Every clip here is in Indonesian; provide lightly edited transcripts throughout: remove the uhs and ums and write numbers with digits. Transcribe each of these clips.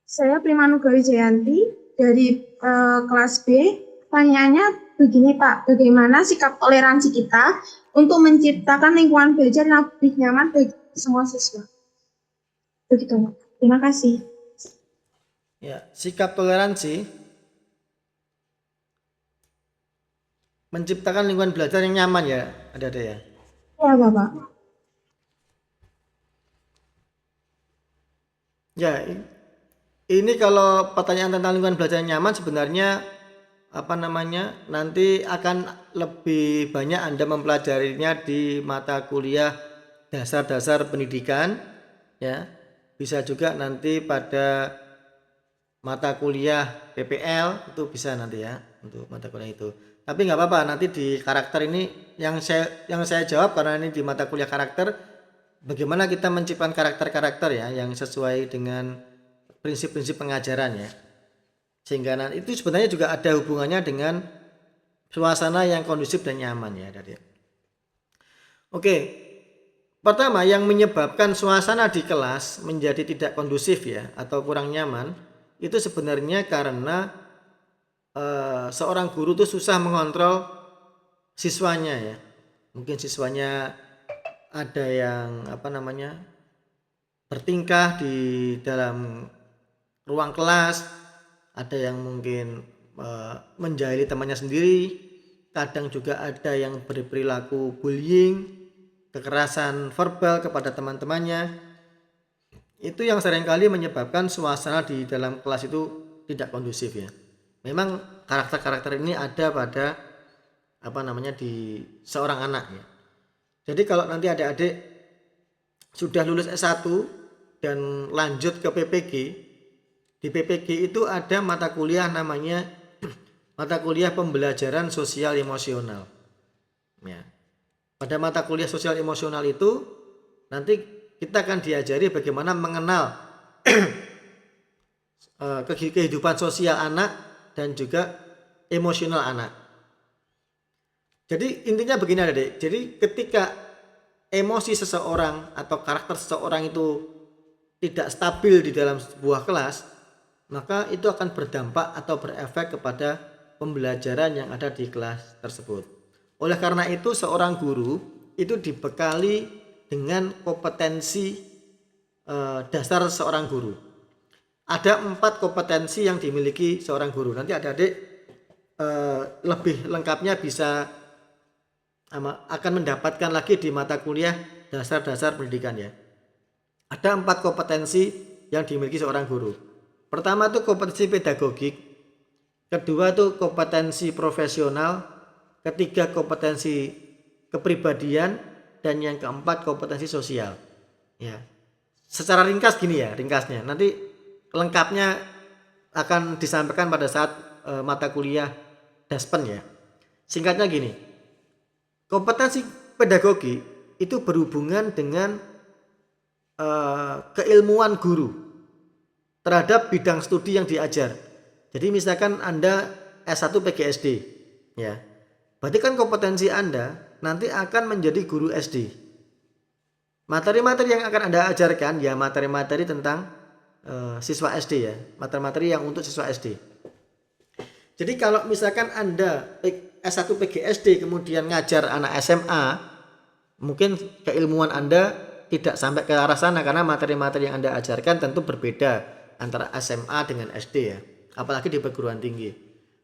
Saya Primanugawi Jayanti dari kelas B. Pertanyaannya begini Pak, bagaimana sikap toleransi kita untuk menciptakan lingkungan belajar yang lebih nyaman bagi semua siswa? Begitu Pak. Terima kasih. Ya, sikap toleransi menciptakan lingkungan belajar yang nyaman ya, ada ya. Ya Bapak. Ya, ini kalau pertanyaan tentang lingkungan belajar yang nyaman sebenarnya apa namanya nanti akan lebih banyak Anda mempelajarinya di mata kuliah dasar-dasar pendidikan ya. Bisa juga nanti pada mata kuliah PPL itu bisa nanti ya untuk mata kuliah itu. Tapi nggak apa-apa nanti di karakter ini yang saya jawab karena ini di mata kuliah karakter bagaimana kita menciptakan karakter-karakter ya yang sesuai dengan prinsip-prinsip pengajaran ya. Sehingga nanti itu sebenarnya juga ada hubungannya dengan suasana yang kondusif dan nyaman ya tadi. Oke, pertama yang menyebabkan suasana di kelas menjadi tidak kondusif ya atau kurang nyaman itu sebenarnya karena seorang guru tuh susah mengontrol siswanya ya. Mungkin siswanya ada yang apa namanya bertingkah di dalam ruang kelas, ada yang mungkin menjahili temannya sendiri, kadang juga ada yang berperilaku bullying, kekerasan verbal kepada teman-temannya. Itu yang seringkali menyebabkan suasana di dalam kelas itu tidak kondusif ya. Memang karakter-karakter ini ada pada apa namanya di seorang anak ya. Jadi kalau nanti adik-adik sudah lulus S1 dan lanjut ke PPG, di PPG itu ada mata kuliah namanya mata kuliah pembelajaran sosial emosional. Ya. Pada mata kuliah sosial emosional itu nanti kita akan diajari bagaimana mengenal kehidupan sosial anak dan juga emosional anak. Jadi intinya begini adik. Jadi ketika emosi seseorang atau karakter seseorang itu tidak stabil di dalam sebuah kelas, maka itu akan berdampak atau berefek kepada pembelajaran yang ada di kelas tersebut. Oleh karena itu seorang guru itu dibekali dengan kompetensi dasar seorang guru. Ada 4 kompetensi yang dimiliki seorang guru. Nanti adik-adik lebih lengkapnya bisa akan mendapatkan lagi di mata kuliah dasar-dasar pendidikan ya. Ada 4 kompetensi yang dimiliki seorang guru. Pertama itu kompetensi pedagogik, kedua itu kompetensi profesional, ketiga kompetensi kepribadian, dan yang keempat kompetensi sosial. Ya. Secara ringkas gini ya, ringkasnya. Nanti lengkapnya akan disampaikan pada saat mata kuliah Daspen ya. Singkatnya gini, kompetensi pedagogi itu berhubungan dengan keilmuan guru terhadap bidang studi yang diajar. Jadi misalkan Anda S1 PGSD ya. Berarti kan kompetensi Anda nanti akan menjadi guru SD. Materi-materi yang akan Anda ajarkan ya materi-materi tentang siswa SD ya, materi-materi yang untuk siswa SD. Jadi kalau misalkan Anda S1 PGSD kemudian ngajar anak SMA, mungkin keilmuan Anda tidak sampai ke arah sana karena materi-materi yang Anda ajarkan tentu berbeda antara SMA dengan SD ya, apalagi di perguruan tinggi.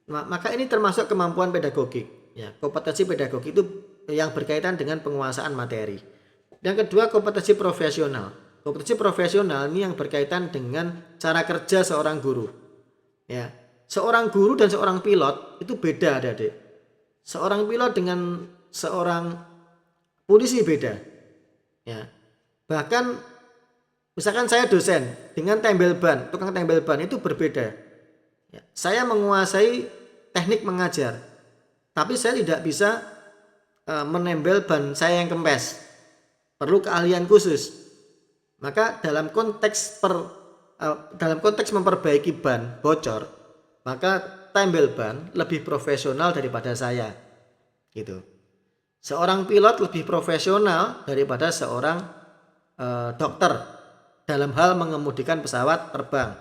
Maka ini termasuk kemampuan pedagogik ya, kompetensi pedagogik itu yang berkaitan dengan penguasaan materi. Yang kedua kompetensi profesional. Kompetensi profesional ini yang berkaitan dengan cara kerja seorang guru. Ya, seorang guru dan seorang pilot itu beda adik-adik. Seorang pilot dengan seorang polisi beda. Ya. Bahkan misalkan saya dosen dengan tembel ban, tukang tembel ban itu berbeda. Ya. Saya menguasai teknik mengajar, tapi saya tidak bisa menembel ban saya yang kempes. Perlu keahlian khusus. Maka dalam konteks memperbaiki ban bocor, maka tembel ban lebih profesional daripada saya. Gitu. Seorang pilot lebih profesional daripada seorang dokter dalam hal mengemudikan pesawat terbang.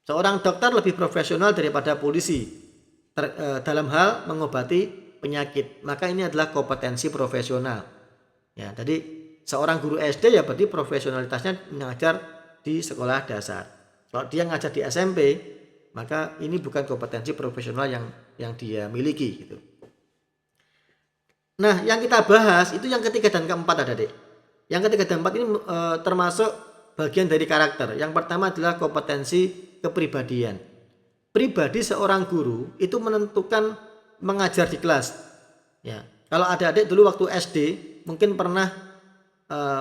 Seorang dokter lebih profesional daripada polisi dalam hal mengobati penyakit. Maka ini adalah kompetensi profesional. Ya, jadi seorang guru SD ya berarti profesionalitasnya mengajar di sekolah dasar. Kalau dia ngajar di SMP, maka ini bukan kompetensi profesional yang dia miliki gitu. Nah, yang kita bahas itu yang ketiga dan keempat adik. Yang ketiga dan keempat ini termasuk bagian dari karakter. Yang pertama adalah kompetensi kepribadian. Pribadi seorang guru itu menentukan mengajar di kelas. Ya, kalau adik-adik dulu waktu SD mungkin pernah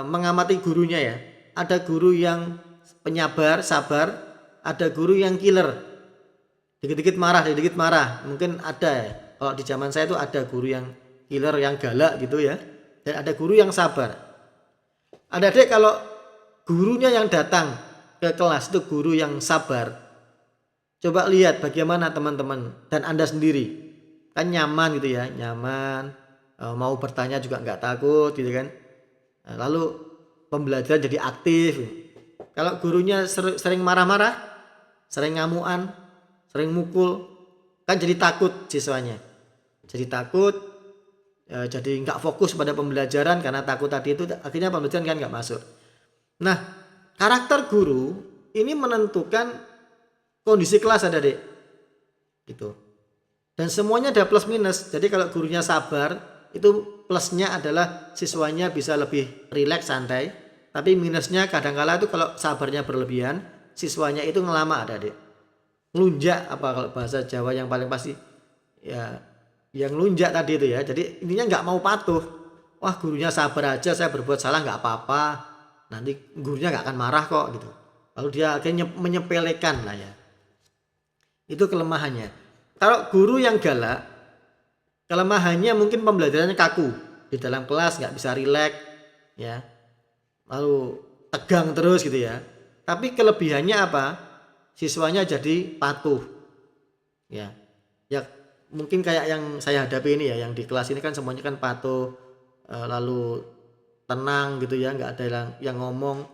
mengamati gurunya ya. Ada guru yang penyabar, sabar, ada guru yang killer. Dikit-dikit marah. Mungkin ada ya. Kalau di zaman saya itu ada guru yang killer, yang galak gitu ya. Dan ada guru yang sabar. Adik-adik kalau gurunya yang datang ke kelas itu guru yang sabar, coba lihat bagaimana teman-teman dan Anda sendiri. Kan nyaman gitu ya, nyaman, mau bertanya juga nggak takut gitu kan. Lalu pembelajaran jadi aktif. Kalau gurunya sering marah-marah, sering ngamuan, sering mukul, kan jadi takut siswanya. Jadi takut, jadi nggak fokus pada pembelajaran karena takut tadi itu, akhirnya pembelajaran kan nggak masuk. Nah, karakter guru ini menentukan kondisi kelas adik-adik gitu. Dan semuanya ada plus minus. Jadi kalau gurunya sabar, itu plusnya adalah siswanya bisa lebih rileks, santai. Tapi minusnya kadang-kala itu kalau sabarnya berlebihan, siswanya itu ngelama adik-adik. Ngelunjak, apa kalau bahasa Jawa yang paling pasti ya, yang ngelunjak tadi itu ya. Jadi intinya nggak mau patuh. Wah, gurunya sabar aja, saya berbuat salah nggak apa-apa. Nanti gurunya nggak akan marah kok gitu. Lalu dia akhirnya menyepelekan lah ya. Itu kelemahannya. Kalau guru yang galak, kelemahannya mungkin pembelajarannya kaku. Di dalam kelas nggak bisa rileks ya. Lalu tegang terus gitu ya. Tapi kelebihannya apa? Siswanya jadi patuh. Ya. Ya mungkin kayak yang saya hadapi ini ya, yang di kelas ini kan semuanya kan patuh, lalu tenang gitu ya, nggak ada yang ngomong.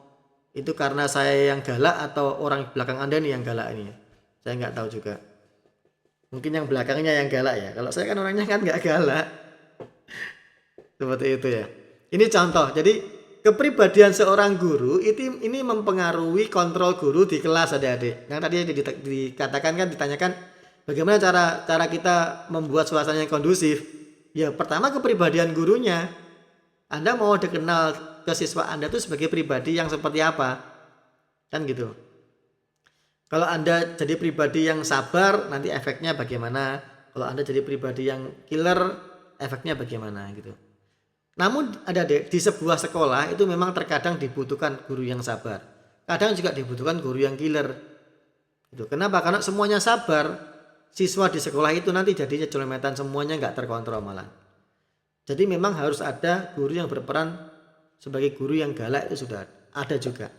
Itu karena saya yang galak atau orang belakang Anda nih yang galak ini? Saya nggak tahu juga. Mungkin yang belakangnya yang galak ya. Kalau saya kan orangnya kan nggak galak. Seperti itu ya. Ini contoh. Jadi kepribadian seorang guru ini mempengaruhi kontrol guru di kelas adik-adik. Yang tadi dikatakan kan, ditanyakan bagaimana cara kita membuat suasana yang kondusif. Ya pertama kepribadian gurunya. Anda mau dikenal ke siswa Anda itu sebagai pribadi yang seperti apa? Kan gitu. Kalau Anda jadi pribadi yang sabar, nanti efeknya bagaimana? Kalau Anda jadi pribadi yang killer, efeknya bagaimana gitu. Namun ada di sebuah sekolah itu memang terkadang dibutuhkan guru yang sabar. Kadang juga dibutuhkan guru yang killer. Gitu. Kenapa? Karena semuanya sabar, siswa di sekolah itu nanti jadinya colemetan, semuanya nggak terkontrol malah. Jadi memang harus ada guru yang berperan sebagai guru yang galak, itu sudah ada juga.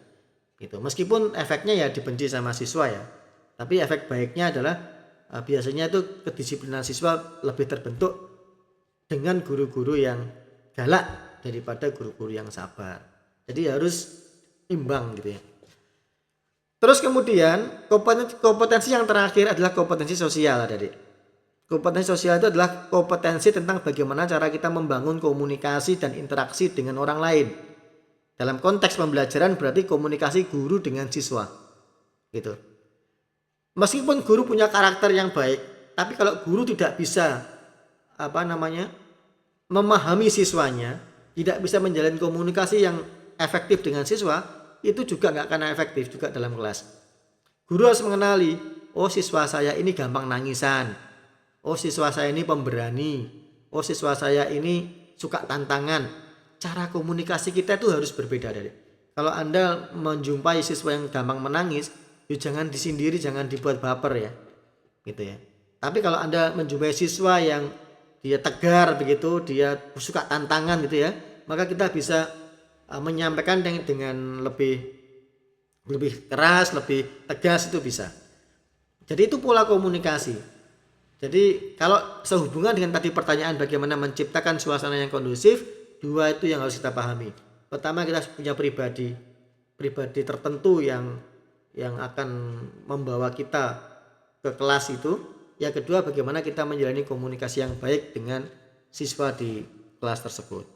Gitu. Meskipun efeknya ya dibenci sama siswa ya. Tapi efek baiknya adalah biasanya itu kedisiplinan siswa lebih terbentuk dengan guru-guru yang galak daripada guru-guru yang sabar. Jadi harus imbang gitu ya. Terus kemudian kompetensi yang terakhir adalah kompetensi sosial adik-adik. Kompetensi sosial itu adalah kompetensi tentang bagaimana cara kita membangun komunikasi dan interaksi dengan orang lain. Dalam konteks pembelajaran berarti komunikasi guru dengan siswa. Gitu. Meskipun guru punya karakter yang baik, tapi kalau guru tidak bisa memahami siswanya, tidak bisa menjalin komunikasi yang efektif dengan siswa, itu juga nggak akan efektif juga dalam kelas. Guru harus mengenali, oh siswa saya ini gampang nangisan. Oh siswa saya ini pemberani. Oh siswa saya ini suka tantangan. Cara komunikasi kita itu harus berbeda dari. Kalau Anda menjumpai siswa yang gampang menangis, jangan disindiri, jangan dibuat baper ya. Gitu ya. Tapi kalau Anda menjumpai siswa yang dia tegar begitu, dia suka tantangan gitu ya, maka kita bisa menyampaikan dengan lebih keras, lebih tegas, itu bisa. Jadi itu pola komunikasi. Jadi kalau sehubungan dengan tadi pertanyaan bagaimana menciptakan suasana yang kondusif, dua itu yang harus kita pahami. Pertama, kita punya pribadi tertentu yang yang akan membawa kita ke kelas itu. Yang kedua, bagaimana kita menjalani komunikasi yang baik dengan siswa di kelas tersebut.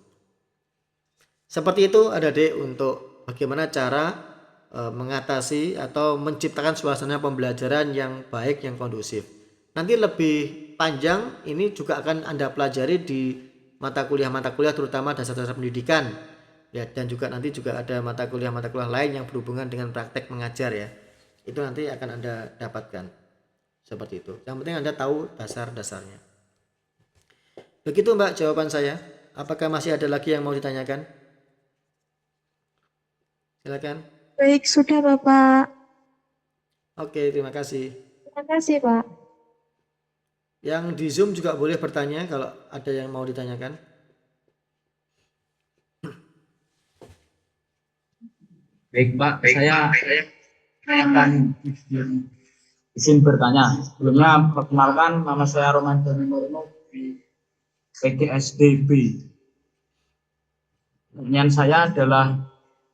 Seperti itu adik-adik untuk bagaimana cara mengatasi atau menciptakan suasana pembelajaran yang baik, yang kondusif. Nanti lebih panjang ini juga akan Anda pelajari di mata kuliah terutama dasar-dasar pendidikan ya, dan juga nanti juga ada mata kuliah lain yang berhubungan dengan praktek mengajar ya. Itu nanti akan Anda dapatkan seperti itu. Yang penting Anda tahu dasar-dasarnya. Begitu Mbak jawaban saya. Apakah masih ada lagi yang mau ditanyakan? Silakan. Baik, sudah Bapak. Oke, terima kasih. Terima kasih Pak. Yang di Zoom juga boleh bertanya kalau ada yang mau ditanyakan. Baik Pak, saya akan izin bertanya. Sebelumnya perkenalkan, nama saya Roman Dani Morno di PGSDB. Pertanyaan saya adalah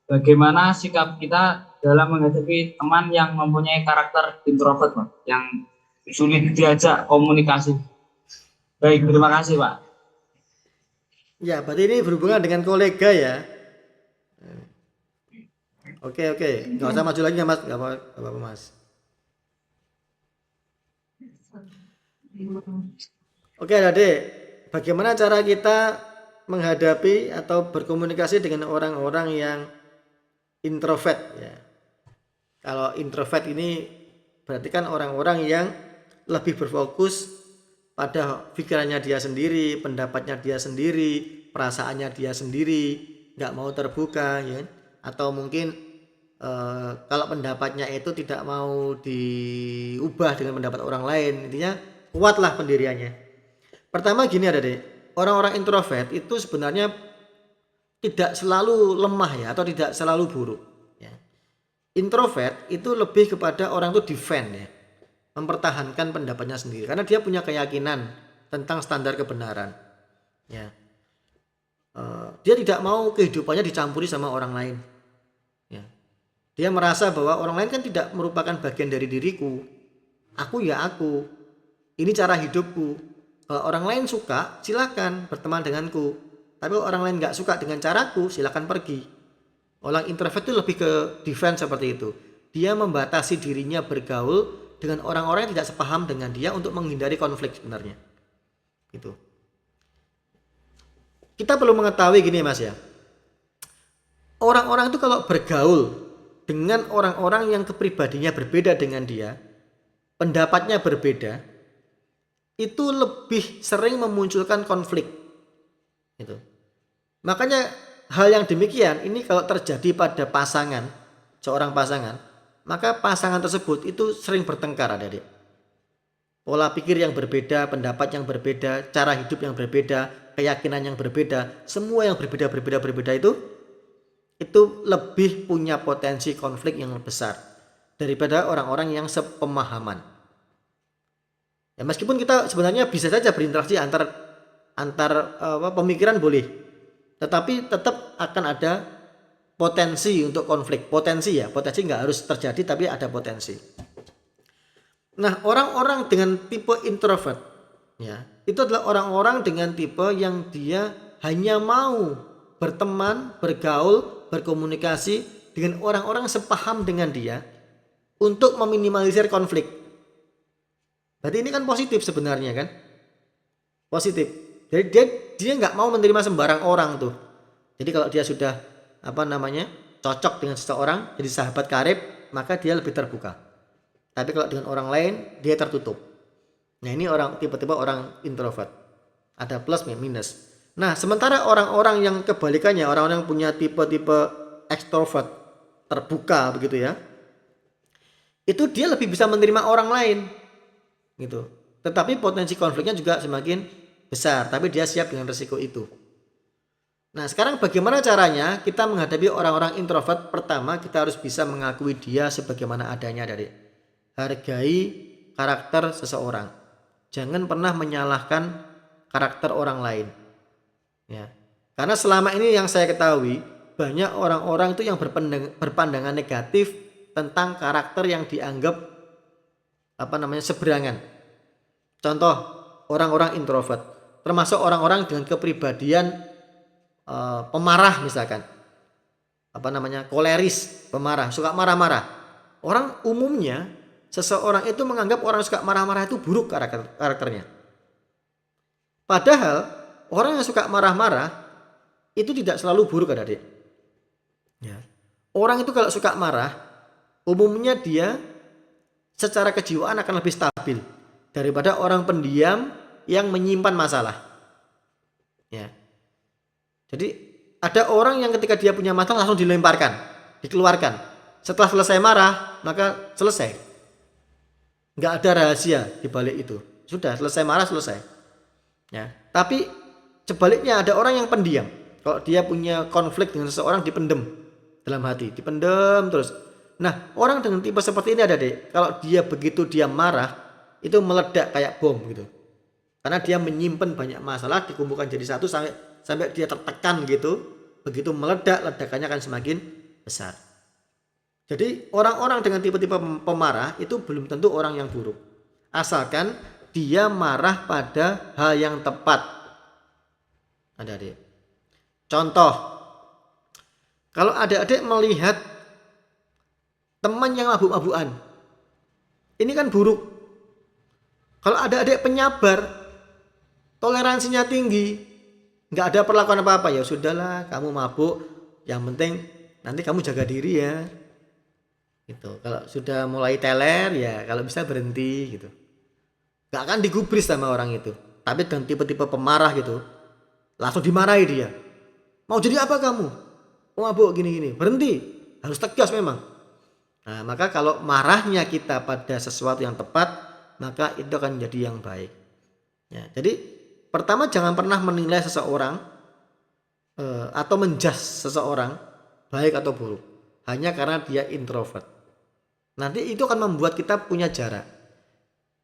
bagaimana sikap kita dalam menghadapi teman yang mempunyai karakter introvert, Pak, yang sulit diajak komunikasi. Baik, terima kasih Pak. Ya, berarti ini berhubungan dengan kolega ya. Oke, nggak usah maju lagi ya Mas, nggak apa-apa Mas. Oke adik, bagaimana cara kita menghadapi atau berkomunikasi dengan orang-orang yang introvert ya. Kalau introvert ini berarti kan orang-orang yang lebih berfokus pada pikirannya dia sendiri, pendapatnya dia sendiri, perasaannya dia sendiri, nggak mau terbuka ya. Atau mungkin kalau pendapatnya itu tidak mau diubah dengan pendapat orang lain, intinya kuatlah pendiriannya. Pertama gini adik, orang-orang introvert itu sebenarnya tidak selalu lemah ya, atau tidak selalu buruk ya. Introvert itu lebih kepada orang itu defend ya, mempertahankan pendapatnya sendiri karena dia punya keyakinan tentang standar kebenaran ya. Dia tidak mau kehidupannya dicampuri sama orang lain ya. Dia merasa bahwa orang lain kan tidak merupakan bagian dari diriku, aku ya aku, ini cara hidupku. Kalau orang lain suka silakan berteman denganku, tapi kalau orang lain nggak suka dengan caraku silakan pergi. Orang introvert itu lebih ke defense seperti itu. Dia membatasi dirinya bergaul dengan orang-orang yang tidak sepaham dengan dia untuk menghindari konflik sebenarnya. Gitu. Kita perlu mengetahui gini Mas ya. Orang-orang itu kalau bergaul dengan orang-orang yang kepribadiannya berbeda dengan dia, pendapatnya berbeda, itu lebih sering memunculkan konflik. Gitu. Makanya hal yang demikian ini kalau terjadi pada pasangan, seorang pasangan, maka pasangan tersebut itu sering bertengkar adik-adik. Pola pikir yang berbeda, pendapat yang berbeda, cara hidup yang berbeda, keyakinan yang berbeda, semua yang berbeda itu lebih punya potensi konflik yang besar daripada orang-orang yang sepemahaman. Ya, meskipun kita sebenarnya bisa saja berinteraksi antar pemikiran boleh, tetapi tetap akan ada potensi untuk konflik. Potensi nggak harus terjadi, tapi ada potensi. Nah, orang-orang dengan tipe introvert, ya, itu adalah orang-orang dengan tipe yang dia hanya mau berteman, bergaul, berkomunikasi dengan orang-orang sepaham dengan dia untuk meminimalisir konflik. Berarti ini kan positif sebenarnya kan? Positif. Jadi dia nggak mau menerima sembarang orang tuh. Jadi kalau dia sudah cocok dengan seseorang, jadi sahabat karib, maka dia lebih terbuka. Tapi kalau dengan orang lain dia tertutup. Nah ini tipe-tipe orang introvert. Ada plus minus. Nah sementara orang-orang yang kebalikannya, orang-orang yang punya tipe-tipe extrovert, terbuka begitu ya, itu dia lebih bisa menerima orang lain. Gitu. Tetapi potensi konfliknya juga semakin besar, tapi dia siap dengan resiko itu. Nah, sekarang bagaimana caranya kita menghadapi orang-orang introvert? Pertama, kita harus bisa mengakui dia sebagaimana adanya dari hargai karakter seseorang. Jangan pernah menyalahkan karakter orang lain. Ya. Karena selama ini yang saya ketahui, banyak orang-orang itu yang berpandangan negatif tentang karakter yang dianggap seberangan. Contoh, orang-orang introvert, termasuk orang-orang dengan kepribadian pemarah misalkan. Koleris, pemarah, suka marah-marah. Orang umumnya seseorang itu menganggap orang suka marah-marah itu buruk karakternya. Padahal orang yang suka marah-marah itu tidak selalu buruk, adik-adik. Ya. Orang itu kalau suka marah, umumnya dia secara kejiwaan akan lebih stabil daripada orang pendiam yang menyimpan masalah. Ya. Jadi ada orang yang ketika dia punya masalah langsung dilemparkan, dikeluarkan. Setelah selesai marah, maka selesai. Nggak ada rahasia di balik itu. Sudah selesai marah, selesai. Ya. Tapi sebaliknya ada orang yang pendiam. Kalau dia punya konflik dengan seseorang, dipendem dalam hati, dipendem terus. Nah, orang dengan tipe seperti ini ada, Dek. Kalau dia begitu dia marah, itu meledak kayak bom gitu. Karena dia menyimpan banyak masalah, dikumpulkan jadi satu sampai dia tertekan gitu. Begitu meledak, ledakannya akan semakin besar. Jadi orang-orang dengan tipe-tipe pemarah itu belum tentu orang yang buruk, asalkan dia marah pada hal yang tepat. Adik-adik, contoh, kalau adik-adik melihat teman yang mabuk-mabukan, ini kan buruk. Kalau adik-adik penyabar, toleransinya tinggi, nggak ada perlakuan apa-apa, ya sudahlah, kamu mabuk, yang penting nanti kamu jaga diri ya. Gitu. Kalau sudah mulai teler, ya kalau bisa berhenti gitu. Nggak akan digubris sama orang itu. Tapi dengan tipe-tipe pemarah gitu, langsung dimarahi dia. Mau jadi apa kamu? Mau mabuk gini-gini, berhenti. Harus tegas memang. Nah, maka kalau marahnya kita pada sesuatu yang tepat, maka itu akan menjadi yang baik. Ya, jadi pertama, jangan pernah menilai seseorang atau menjudge seseorang baik atau buruk hanya karena dia introvert. Nanti itu akan membuat kita punya jarak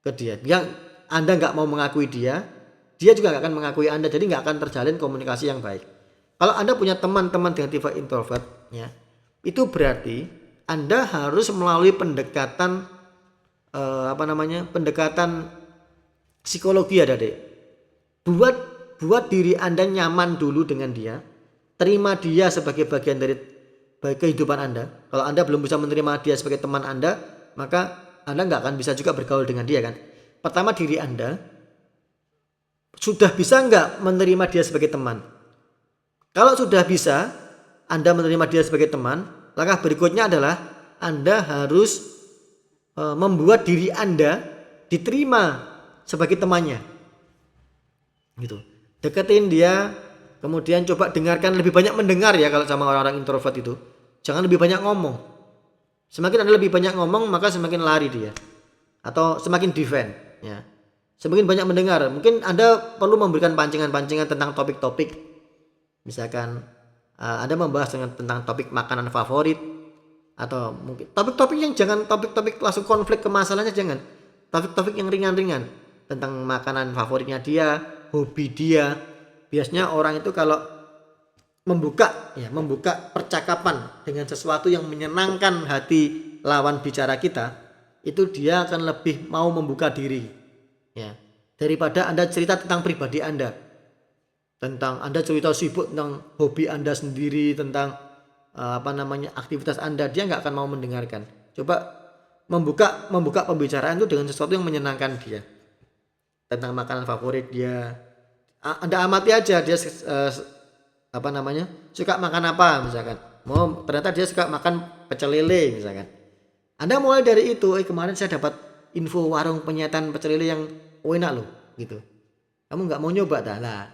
ke dia. Yang Anda nggak mau mengakui dia juga nggak akan mengakui Anda. Jadi nggak akan terjalin komunikasi yang baik. Kalau Anda punya teman-teman dengan tipe introvert, ya, itu berarti Anda harus melalui pendekatan pendekatan psikologi, adik. Buat diri Anda nyaman dulu dengan dia, terima dia sebagai bagian dari kehidupan Anda. Kalau Anda belum bisa menerima dia sebagai teman Anda, maka Anda nggak akan bisa juga bergaul dengan dia kan. Pertama, diri Anda sudah bisa nggak menerima dia sebagai teman. Kalau sudah bisa Anda menerima dia sebagai teman, langkah berikutnya adalah Anda harus membuat diri Anda diterima sebagai temannya. Gitu. Deketin dia, kemudian coba dengarkan, lebih banyak mendengar ya kalau sama orang-orang introvert itu. Jangan lebih banyak ngomong. Semakin Anda lebih banyak ngomong, maka semakin lari dia. Atau semakin defend, ya. Semakin banyak mendengar. Mungkin Anda perlu memberikan pancingan-pancingan tentang topik-topik. Misalkan Anda membahas tentang topik makanan favorit, atau mungkin topik-topik yang jangan topik-topik langsung konflik ke masalahnya, jangan. Topik-topik yang ringan-ringan tentang makanan favoritnya dia, hobi dia. Biasanya orang itu kalau membuka percakapan dengan sesuatu yang menyenangkan hati lawan bicara kita, itu dia akan lebih mau membuka diri, ya, daripada Anda cerita tentang pribadi Anda, tentang Anda cerita sibuk tentang hobi Anda sendiri, tentang aktivitas Anda, dia nggak akan mau mendengarkan. Coba membuka pembicaraan itu dengan sesuatu yang menyenangkan dia, tentang makanan favorit dia. Anda amati aja dia suka makan apa misalkan. Ternyata dia suka makan pecel lele misalkan. Anda mulai dari itu, kemarin saya dapat info warung penyetan pecel lele yang enak loh gitu. Kamu nggak mau nyoba dah lah.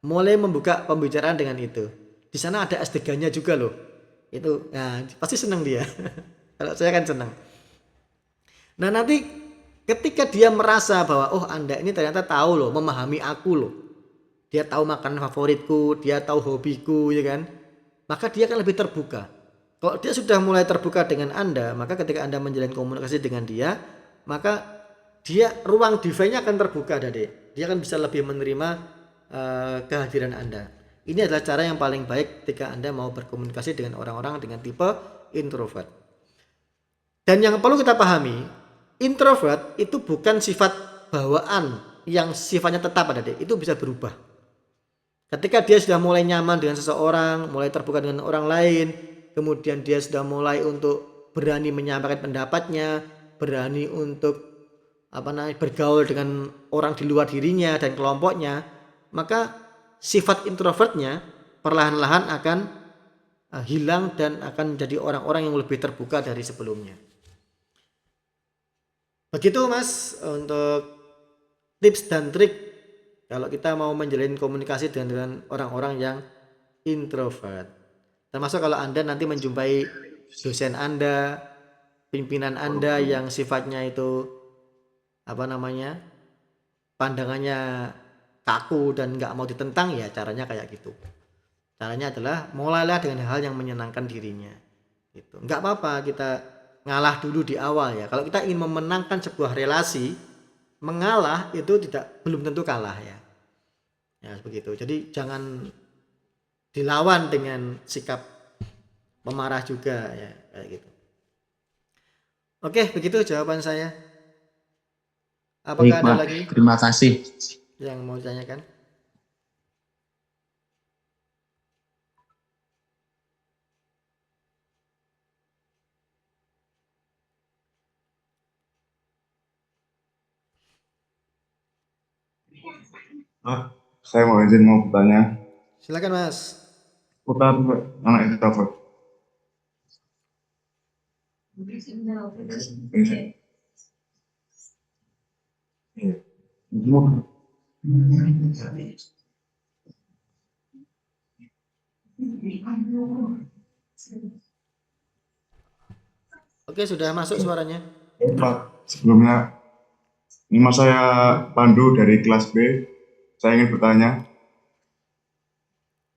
Mulai membuka pembicaraan dengan itu. Di sana ada S3-nya juga loh. Itu, nah, pasti senang dia. Kalau saya kan senang. Nah, nanti ketika dia merasa bahwa oh Anda ini ternyata tahu loh, memahami aku loh. Dia tahu makanan favoritku, dia tahu hobiku, ya kan? Maka dia akan lebih terbuka. Kalau dia sudah mulai terbuka dengan Anda, maka ketika Anda menjalin komunikasi dengan dia, maka ruang defense-nya akan terbuka, Dek. Dia akan bisa lebih menerima kehadiran Anda. Ini adalah cara yang paling baik ketika Anda mau berkomunikasi dengan orang-orang dengan tipe introvert. Dan yang perlu kita pahami, introvert itu bukan sifat bawaan yang sifatnya tetap, adik, itu bisa berubah. Ketika dia sudah mulai nyaman dengan seseorang, mulai terbuka dengan orang lain, kemudian dia sudah mulai untuk berani menyampaikan pendapatnya, berani untuk bergaul dengan orang di luar dirinya dan kelompoknya, maka sifat introvertnya perlahan-lahan akan hilang dan akan menjadi orang-orang yang lebih terbuka dari sebelumnya. Begitu Mas untuk tips dan trik kalau kita mau menjalin komunikasi dengan orang-orang yang introvert. Termasuk kalau Anda nanti menjumpai dosen Anda, pimpinan Anda yang sifatnya itu pandangannya kaku dan nggak mau ditentang, ya caranya kayak gitu. Caranya adalah mulailah dengan hal yang menyenangkan dirinya. Gitu. Nggak apa-apa kita ngalah dulu di awal ya. Kalau kita ingin memenangkan sebuah relasi, mengalah itu belum tentu kalah ya. Ya begitu. Jadi jangan dilawan dengan sikap pemarah juga ya, kayak gitu. Oke, begitu jawaban saya. Apakah Baik, ada Pak. lagi Terima kasih. yang mau ditanyakan? Saya mau izin mau bertanya Silakan Mas. putar anak introvert. Oke, sudah masuk suaranya. Pak, sebelumnya nama saya Pandu dari kelas B. Saya ingin bertanya,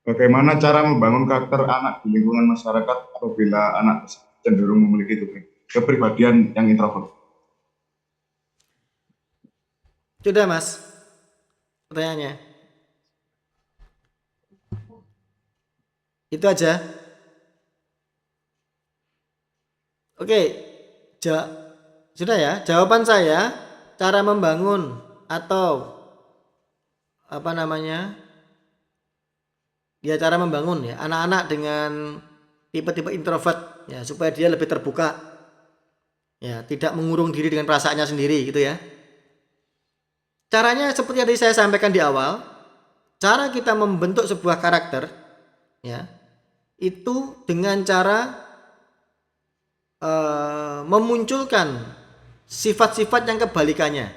bagaimana cara membangun karakter anak di lingkungan masyarakat apabila anak cenderung memiliki kepribadian yang introvert? Sudah Mas, pertanyaannya. Itu aja. Oke, sudah ya. Jawaban saya, cara membangun atau cara membangun ya anak-anak dengan tipe-tipe introvert ya, supaya dia lebih terbuka ya, tidak mengurung diri dengan perasaannya sendiri gitu ya. Caranya seperti yang tadi saya sampaikan di awal, cara kita membentuk sebuah karakter ya, itu dengan cara memunculkan sifat-sifat yang kebalikannya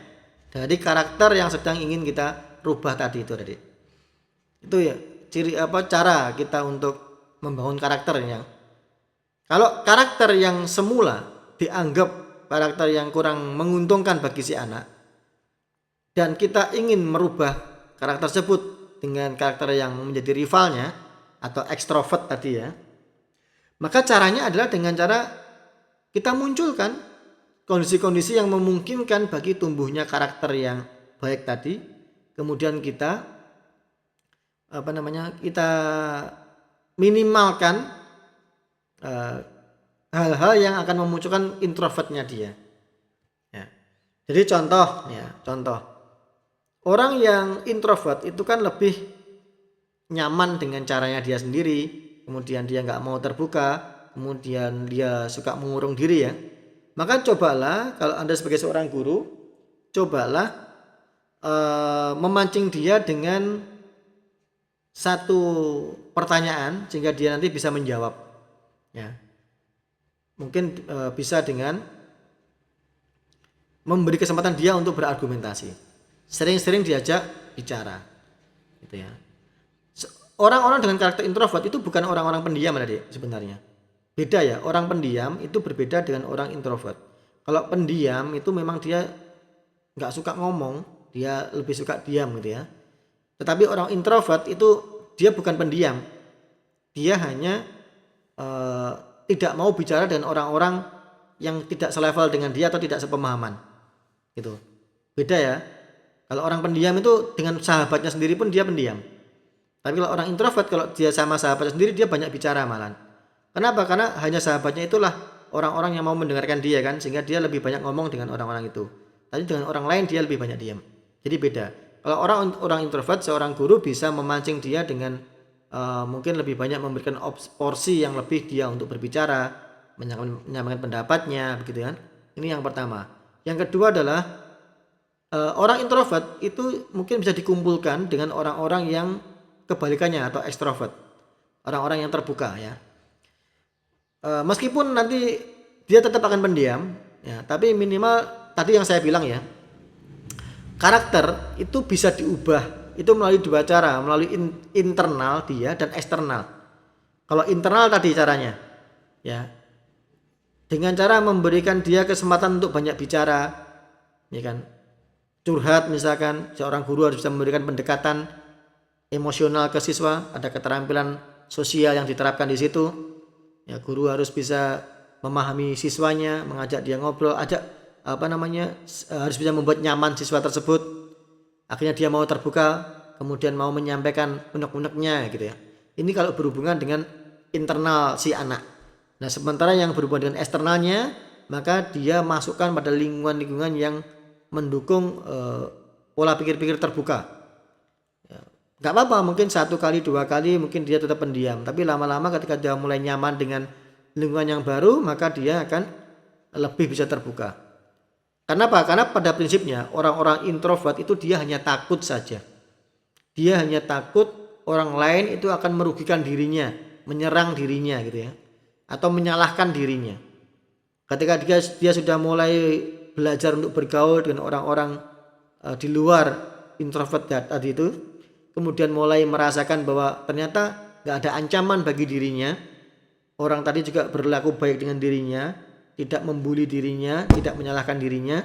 dari karakter yang sedang ingin kita rubah tadi itu tadi. Itu ya cara kita untuk membangun karakternya. Kalau karakter yang semula dianggap karakter yang kurang menguntungkan bagi si anak, dan kita ingin merubah karakter tersebut dengan karakter yang menjadi rivalnya atau ekstrovert tadi ya, maka caranya adalah dengan cara kita munculkan kondisi-kondisi yang memungkinkan bagi tumbuhnya karakter yang baik tadi, kemudian kita kita minimalkan hal-hal yang akan memunculkan introvertnya dia ya. Jadi contoh orang yang introvert itu kan lebih nyaman dengan caranya dia sendiri, kemudian dia nggak mau terbuka, kemudian dia suka mengurung diri ya. Maka cobalah kalau Anda sebagai seorang guru, cobalah memancing dia dengan satu pertanyaan sehingga dia nanti bisa menjawab ya. Mungkin bisa dengan memberi kesempatan dia untuk berargumentasi, sering-sering diajak bicara gitu ya. Orang-orang dengan karakter introvert itu bukan orang-orang pendiam tadi sebenarnya. Beda ya, orang pendiam itu berbeda dengan orang introvert. Kalau pendiam itu memang dia nggak suka ngomong, dia lebih suka diam gitu ya. Tetapi orang introvert itu dia bukan pendiam, dia hanya tidak mau bicara dengan orang-orang yang tidak selevel dengan dia atau tidak sepemahaman gitu. Beda ya. Kalau orang pendiam itu dengan sahabatnya sendiri pun dia pendiam. Tapi kalau orang introvert, kalau dia sama sahabatnya sendiri dia banyak bicara malah. Kenapa? Karena hanya sahabatnya itulah orang-orang yang mau mendengarkan dia kan, sehingga dia lebih banyak ngomong dengan orang-orang itu. Tapi dengan orang lain dia lebih banyak diam. Jadi beda. Kalau orang introvert, seorang guru bisa memancing dia dengan mungkin lebih banyak memberikan porsi yang lebih dia untuk berbicara, menyampaikan pendapatnya, begitu kan. Ini yang pertama. Yang kedua adalah orang introvert itu mungkin bisa dikumpulkan dengan orang-orang yang kebalikannya atau ekstrovert, orang-orang yang terbuka ya. Meskipun nanti dia tetap akan pendiam ya, tapi minimal tadi yang saya bilang ya, karakter itu bisa diubah itu melalui dua cara, melalui internal dia dan eksternal. Kalau internal tadi caranya ya, dengan cara memberikan dia kesempatan untuk banyak bicara ya kan, curhat misalkan. Seorang guru harus bisa memberikan pendekatan emosional ke siswa, ada keterampilan sosial yang diterapkan di situ ya. Guru harus bisa memahami siswanya, mengajak dia ngobrol, harus bisa membuat nyaman siswa tersebut, akhirnya dia mau terbuka, kemudian mau menyampaikan unek-uneknya gitu ya. Ini kalau berhubungan dengan internal si anak. Nah sementara yang berhubungan dengan eksternalnya, maka dia masukkan pada lingkungan-lingkungan yang mendukung pola pikir-pikir terbuka. Gak apa-apa, mungkin 1 kali 2 kali mungkin dia tetap pendiam, tapi lama-lama ketika dia mulai nyaman dengan lingkungan yang baru, maka dia akan lebih bisa terbuka. Kenapa? Karena pada prinsipnya orang-orang introvert itu dia hanya takut saja. Dia hanya takut orang lain itu akan merugikan dirinya, menyerang dirinya gitu ya, atau menyalahkan dirinya. Ketika dia sudah mulai belajar untuk bergaul dengan orang-orang di luar introvert tadi itu, kemudian mulai merasakan bahwa ternyata gak ada ancaman bagi dirinya, orang tadi juga berlaku baik dengan dirinya, tidak membuli dirinya, tidak menyalahkan dirinya,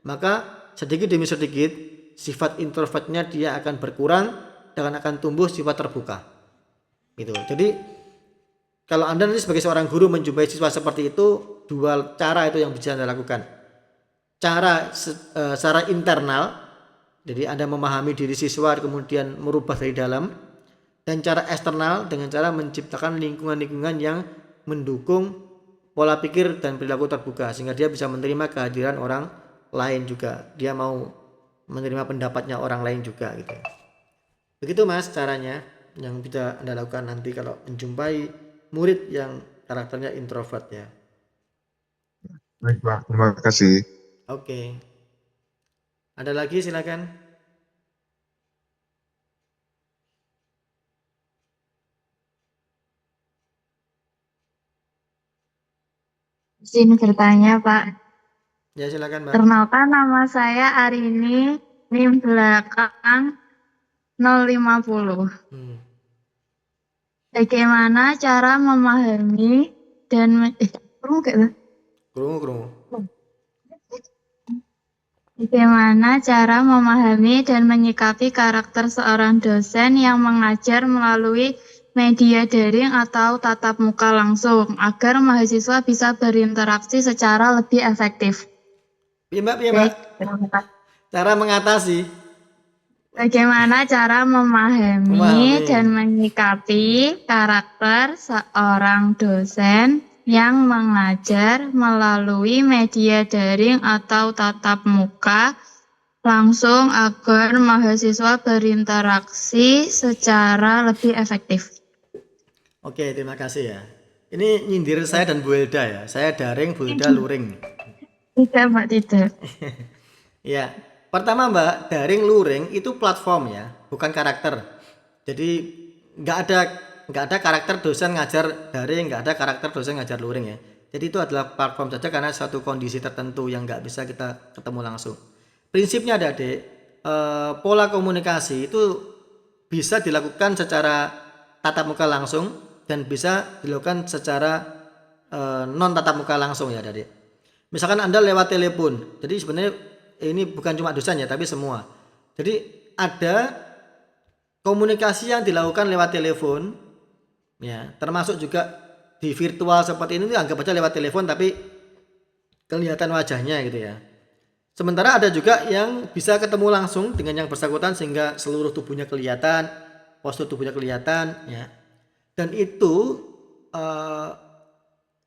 maka sedikit demi sedikit sifat introvertnya dia akan berkurang dan akan tumbuh sifat terbuka gitu. Jadi kalau Anda nanti sebagai seorang guru menjumpai siswa seperti itu, 2 cara itu yang bisa Anda lakukan. Cara secara internal, jadi Anda memahami diri siswa kemudian merubah dari dalam, dan cara eksternal dengan cara menciptakan lingkungan-lingkungan yang mendukung pola pikir dan perilaku terbuka, sehingga dia bisa menerima kehadiran orang lain juga, dia mau menerima pendapatnya orang lain juga gitu. Begitu Mas caranya yang bisa Anda lakukan nanti kalau menjumpai murid yang karakternya introvert ya. Baik Pak, terima kasih. Oke. Ada lagi silakan. Izin bertanya, Pak. Ya silakan Mbak. Perkenalkan nama saya Arini, NIM belakang 050. Bagaimana cara memahami dan Krungu. Bagaimana cara memahami dan menyikapi karakter seorang dosen yang mengajar melalui media daring atau tatap muka langsung agar mahasiswa bisa berinteraksi secara lebih efektif? Iya Mbak. Cara mengatasi. Bagaimana cara memahami dan menyikapi karakter seorang dosen yang mengajar melalui media daring atau tatap muka langsung agar mahasiswa berinteraksi secara lebih efektif? Oke, terima kasih ya. Ini nyindir saya dan Bu Elda ya. Saya daring, Bu Elda luring. Tidak, Mbak, tidak. Ya, pertama Mbak, daring luring itu platform ya, bukan karakter. Jadi nggak ada karakter dosen ngajar daring, nggak ada karakter dosen ngajar luring ya. Jadi itu adalah platform saja karena suatu kondisi tertentu yang nggak bisa kita ketemu langsung. Prinsipnya ada pola komunikasi itu bisa dilakukan secara tatap muka langsung dan bisa dilakukan secara non tatap muka langsung ya Adik. Misalkan Anda lewat telepon, jadi sebenarnya ini bukan cuma dosen ya, tapi semua. Jadi ada komunikasi yang dilakukan lewat telepon, ya, termasuk juga di virtual seperti ini, anggap aja lewat telepon tapi kelihatan wajahnya gitu ya. Sementara ada juga yang bisa ketemu langsung dengan yang bersangkutan sehingga seluruh tubuhnya kelihatan, postur tubuhnya kelihatan, ya. Dan itu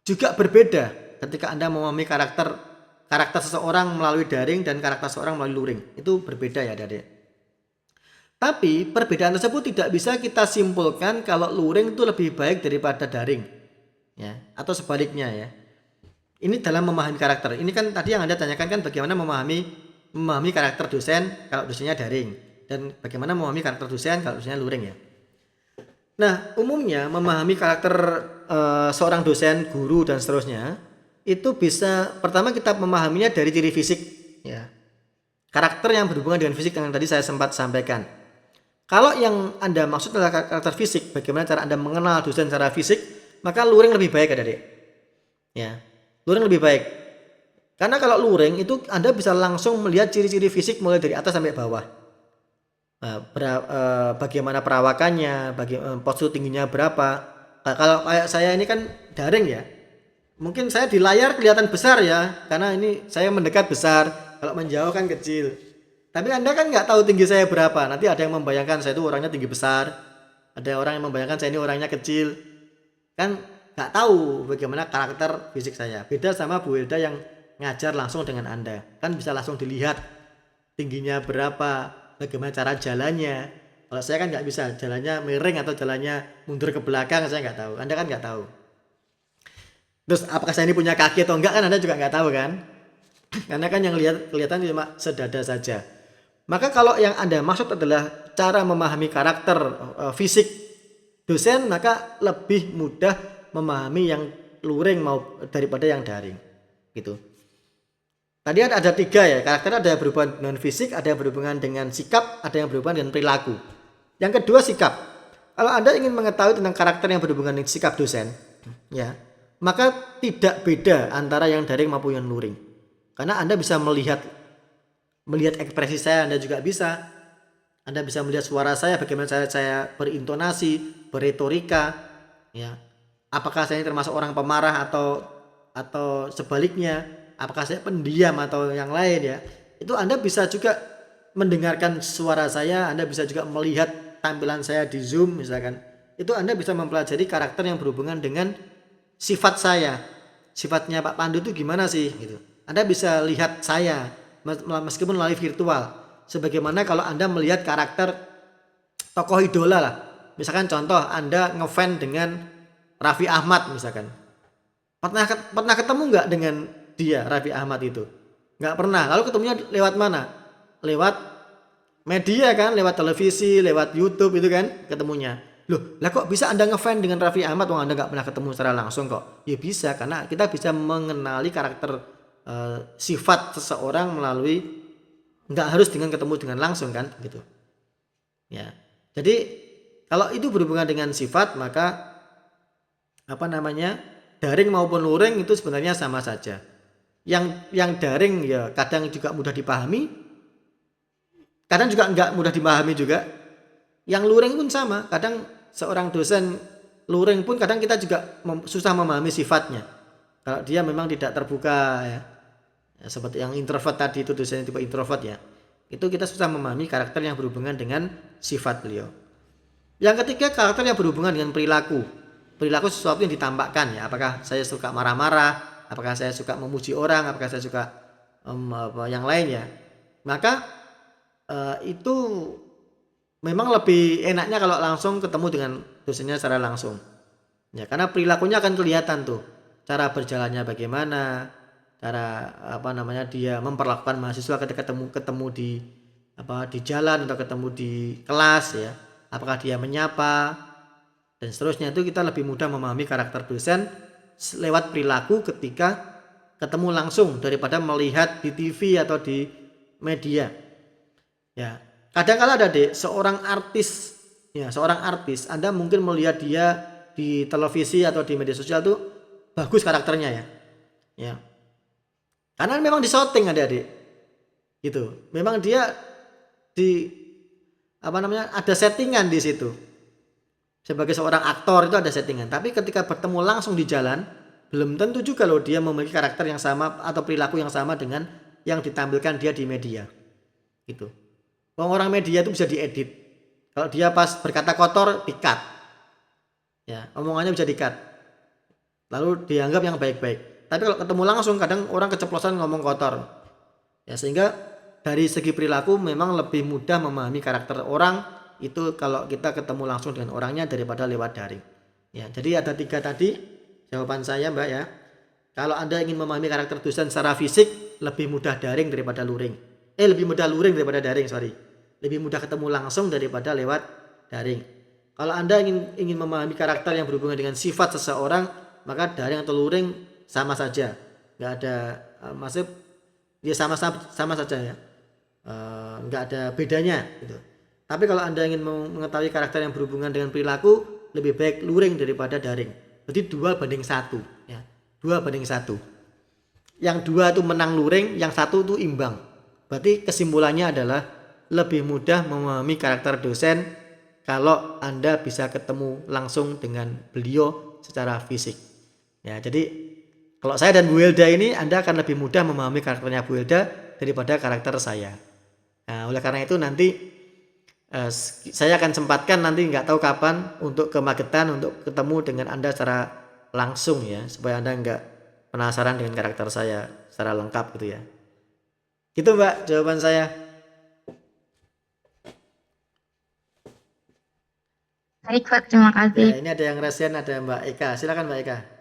juga berbeda ketika Anda memahami karakter seseorang melalui daring dan karakter seseorang melalui luring. Itu berbeda ya adik-adik. Tapi perbedaan tersebut tidak bisa kita simpulkan kalau luring itu lebih baik daripada daring, ya, atau sebaliknya ya. Ini dalam memahami karakter. Ini kan tadi yang Anda tanyakan kan bagaimana memahami karakter dosen kalau dosennya daring, dan bagaimana memahami karakter dosen kalau dosennya luring ya. Nah, umumnya memahami karakter seorang dosen, guru dan seterusnya itu bisa pertama kita memahaminya dari ciri fisik ya. Karakter yang berhubungan dengan fisik yang tadi saya sempat sampaikan. Kalau yang Anda maksud adalah karakter fisik, bagaimana cara Anda mengenal dosen secara fisik, maka luring lebih baik adik-adik. Ya, luring lebih baik. Karena kalau luring itu Anda bisa langsung melihat ciri-ciri fisik mulai dari atas sampai bawah. Bagaimana perawakannya, postur tingginya berapa. Nah, kalau kayak saya ini kan daring ya. Mungkin saya di layar kelihatan besar ya, karena ini saya mendekat besar, kalau menjauh kan kecil. Tapi Anda kan nggak tahu tinggi saya berapa. Nanti ada yang membayangkan saya itu orangnya tinggi besar, ada orang yang membayangkan saya ini orangnya kecil. Kan nggak tahu bagaimana karakter fisik saya. Beda sama Bu Hilda yang ngajar langsung dengan Anda, kan bisa langsung dilihat tingginya berapa, bagaimana cara jalannya. Kalau saya kan nggak bisa, jalannya miring atau jalannya mundur ke belakang saya nggak tahu. Anda kan nggak tahu. Terus apakah saya ini punya kaki atau enggak kan Anda juga nggak tahu kan? Karena kan yang kelihatan cuma sedada saja. Maka kalau yang Anda maksud adalah cara memahami karakter fisik dosen, maka lebih mudah memahami yang luring daripada yang daring gitu. Tadi ada 3 ya, karakter ada yang berhubungan dengan fisik, ada yang berhubungan dengan sikap, ada yang berhubungan dengan perilaku. Yang kedua sikap. Kalau Anda ingin mengetahui tentang karakter yang berhubungan dengan sikap dosen, ya, maka tidak beda antara yang daring maupun yang luring. Karena Anda bisa melihat ekspresi saya, Anda juga bisa. Anda bisa melihat suara saya, bagaimana saya berintonasi, berretorika, ya. Apakah saya termasuk orang pemarah atau sebaliknya? Apakah saya pendiam atau yang lain ya? Itu Anda bisa juga mendengarkan suara saya, Anda bisa juga melihat tampilan saya di Zoom misalkan. Itu Anda bisa mempelajari karakter yang berhubungan dengan sifat saya. Sifatnya Pak Pandu itu gimana sih gitu. Anda bisa lihat saya meskipun melalui virtual. Sebagaimana kalau Anda melihat karakter tokoh idola lah. Misalkan contoh Anda ngefans dengan Raffi Ahmad misalkan. Pernah ketemu nggak dengan dia, Raffi Ahmad itu? Nggak pernah. Lalu ketemunya lewat mana? Lewat media kan, lewat televisi, lewat YouTube itu kan ketemunya. Loh, lah kok bisa Anda ngefans dengan Raffi Ahmad wong Anda nggak pernah ketemu secara langsung kok? Ya bisa, karena kita bisa mengenali karakter sifat seseorang melalui, nggak harus dengan ketemu dengan langsung kan gitu. Ya. Jadi kalau itu berhubungan dengan sifat, maka daring maupun luring itu sebenarnya sama saja. Yang daring ya kadang juga mudah dipahami, kadang juga nggak mudah dipahami juga. Yang luring pun sama, kadang seorang dosen luring pun kadang kita juga susah memahami sifatnya. Kalau dia memang tidak terbuka ya, seperti yang introvert tadi itu, dosen tipe introvert ya, itu kita susah memahami karakter yang berhubungan dengan sifat beliau. Yang ketiga, karakter yang berhubungan dengan perilaku. Perilaku sesuatu yang ditampakkan ya, apakah saya suka marah-marah, apakah saya suka memuji orang, apakah saya suka yang lain ya. Maka itu memang lebih enaknya kalau langsung ketemu dengan dosennya secara langsung. Ya, karena perilakunya akan kelihatan tuh. Cara berjalannya bagaimana, cara dia memperlakukan mahasiswa ketika ketemu di jalan atau ketemu di kelas ya. Apakah dia menyapa dan seterusnya. Itu kita lebih mudah memahami karakter dosen lewat perilaku ketika ketemu langsung daripada melihat di TV atau di media. Ya, kadang-kala ada seorang artis Anda mungkin melihat dia di televisi atau di media sosial tuh bagus karakternya ya. Ya. Karena memang disorting adik-adik. Gitu. Memang dia ada settingan di situ. Sebagai seorang aktor itu ada settingan, tapi ketika bertemu langsung di jalan, belum tentu juga loh dia memiliki karakter yang sama atau perilaku yang sama dengan yang ditampilkan dia di media. Gitu. Orang media itu bisa diedit. Kalau dia pas berkata kotor, di-cut. Ya, omongannya bisa di-cut. Lalu dianggap yang baik-baik. Tapi kalau ketemu langsung kadang orang keceplosan ngomong kotor. Ya, sehingga dari segi perilaku memang lebih mudah memahami karakter orang itu kalau kita ketemu langsung dengan orangnya daripada lewat daring. Ya, jadi ada 3 tadi jawaban saya, Mbak ya. Kalau Anda ingin memahami karakter dosen secara fisik, lebih mudah daring daripada luring. Lebih mudah luring daripada daring, sorry. Lebih mudah ketemu langsung daripada lewat daring. Kalau Anda ingin memahami karakter yang berhubungan dengan sifat seseorang, maka daring atau luring sama saja. Nggak ada maksud dia sama saja ya. Nggak ada bedanya gitu. Tapi kalau Anda ingin mengetahui karakter yang berhubungan dengan perilaku, lebih baik luring daripada daring. Berarti 2:1 ya. 2:1. Yang 2 itu menang luring, yang 1 itu imbang. Berarti kesimpulannya adalah lebih mudah memahami karakter dosen kalau Anda bisa ketemu langsung dengan beliau secara fisik. Ya, jadi kalau saya dan Bu Hilda ini, Anda akan lebih mudah memahami karakternya Bu Hilda daripada karakter saya. Nah, oleh karena itu nanti saya akan sempatkan nanti nggak tahu kapan untuk ke Magetan untuk ketemu dengan Anda secara langsung ya, supaya Anda nggak penasaran dengan karakter saya secara lengkap gitu ya. Gitu Mbak jawaban saya. Baik Pak, terima kasih. Ya, ini ada yang resen, ada Mbak Eka. Silakan Mbak Eka.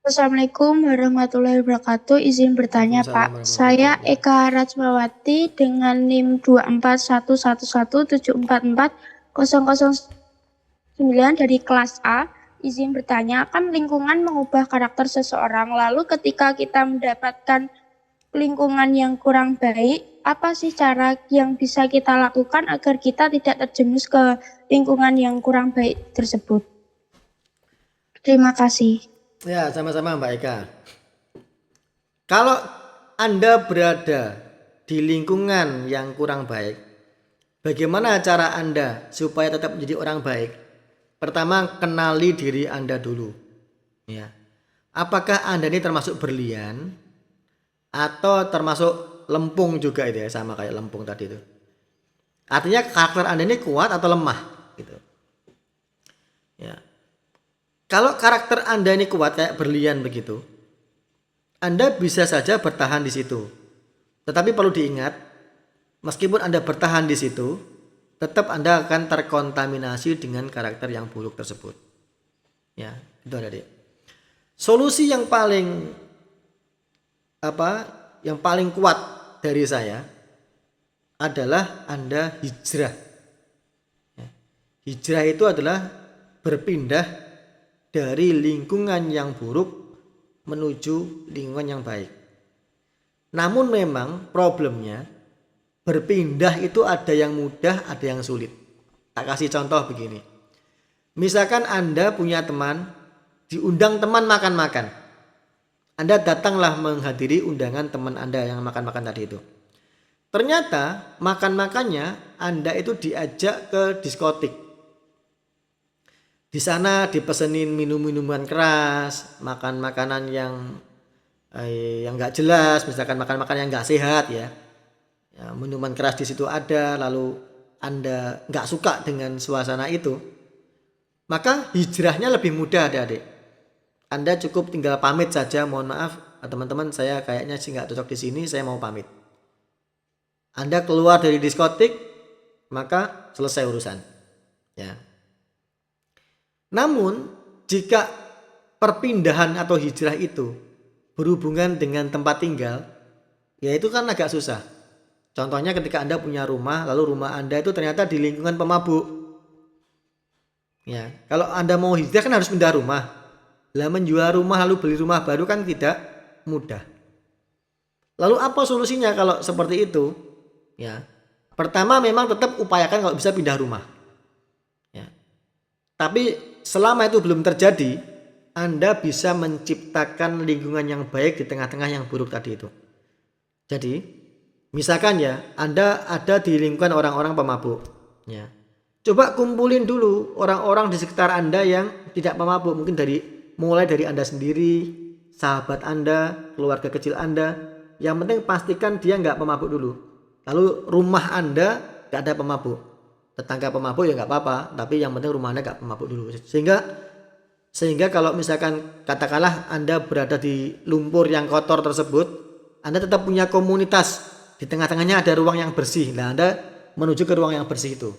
Assalamualaikum warahmatullahi wabarakatuh. Izin bertanya Waalaikumsalam Pak, saya warahmatullahi Eka Rajmawati dengan NIM 24111744009 dari kelas A. Izin bertanya, kan lingkungan mengubah karakter seseorang, lalu ketika kita mendapatkan lingkungan yang kurang baik, apa sih cara yang bisa kita lakukan agar kita tidak terjerumus ke lingkungan yang kurang baik tersebut? Terima kasih. Ya, sama-sama Mbak Eka. Kalau Anda berada di lingkungan yang kurang baik, bagaimana cara Anda supaya tetap menjadi orang baik? Pertama, kenali diri Anda dulu. Ya. Apakah Anda ini termasuk berlian atau termasuk lempung juga itu ya, sama kayak lempung tadi itu. Artinya karakter Anda ini kuat atau lemah gitu. Ya. Kalau karakter Anda ini kuat kayak berlian begitu, Anda bisa saja bertahan di situ. Tetapi perlu diingat, meskipun Anda bertahan di situ, tetap Anda akan terkontaminasi dengan karakter yang buruk tersebut. Ya, itu Adik. Solusi yang paling kuat dari saya adalah Anda hijrah. Ya. Hijrah itu adalah berpindah dari lingkungan yang buruk menuju lingkungan yang baik. Namun memang problemnya berpindah itu ada yang mudah, ada yang sulit. Tak kasih contoh begini. Misalkan Anda punya teman, diundang teman makan-makan. Anda datanglah menghadiri undangan teman Anda yang makan-makan tadi itu. Ternyata makan-makannya Anda itu diajak ke diskotik. Di sana dipesenin minum-minuman keras, makan makanan yang nggak jelas, misalkan makan-makan yang nggak sehat ya. Ya, minuman keras di situ ada, lalu Anda nggak suka dengan suasana itu, maka hijrahnya lebih mudah adik-adik. Anda cukup tinggal pamit saja, mohon maaf teman-teman, saya kayaknya sih nggak cocok di sini, saya mau pamit. Anda keluar dari diskotik, maka selesai urusan. Ya. Namun jika perpindahan atau hijrah itu berhubungan dengan tempat tinggal, ya itu kan agak susah. Contohnya ketika Anda punya rumah, lalu rumah Anda itu ternyata di lingkungan pemabuk. Ya, kalau Anda mau hijrah kan harus pindah rumah. Lah menjual rumah lalu beli rumah baru kan tidak mudah. Lalu apa solusinya kalau seperti itu? Ya, pertama memang tetap upayakan kalau bisa pindah rumah. Ya. Tapi selama itu belum terjadi, Anda bisa menciptakan lingkungan yang baik di tengah-tengah yang buruk tadi itu. Jadi, misalkan ya, Anda ada di lingkungan orang-orang pemabuk. Ya. Coba kumpulin dulu orang-orang di sekitar Anda yang tidak pemabuk. Mungkin mulai dari Anda sendiri, sahabat Anda, keluarga kecil Anda. Yang penting pastikan dia nggak pemabuk dulu. Lalu rumah Anda nggak ada pemabuk. Tetangga pemabuk ya nggak apa-apa. Tapi yang penting rumah Anda nggak pemabuk dulu. Sehingga Sehingga kalau misalkan katakanlah Anda berada di lumpur yang kotor tersebut, Anda tetap punya komunitas. Di tengah-tengahnya ada ruang yang bersih. Nah, Anda menuju ke ruang yang bersih itu.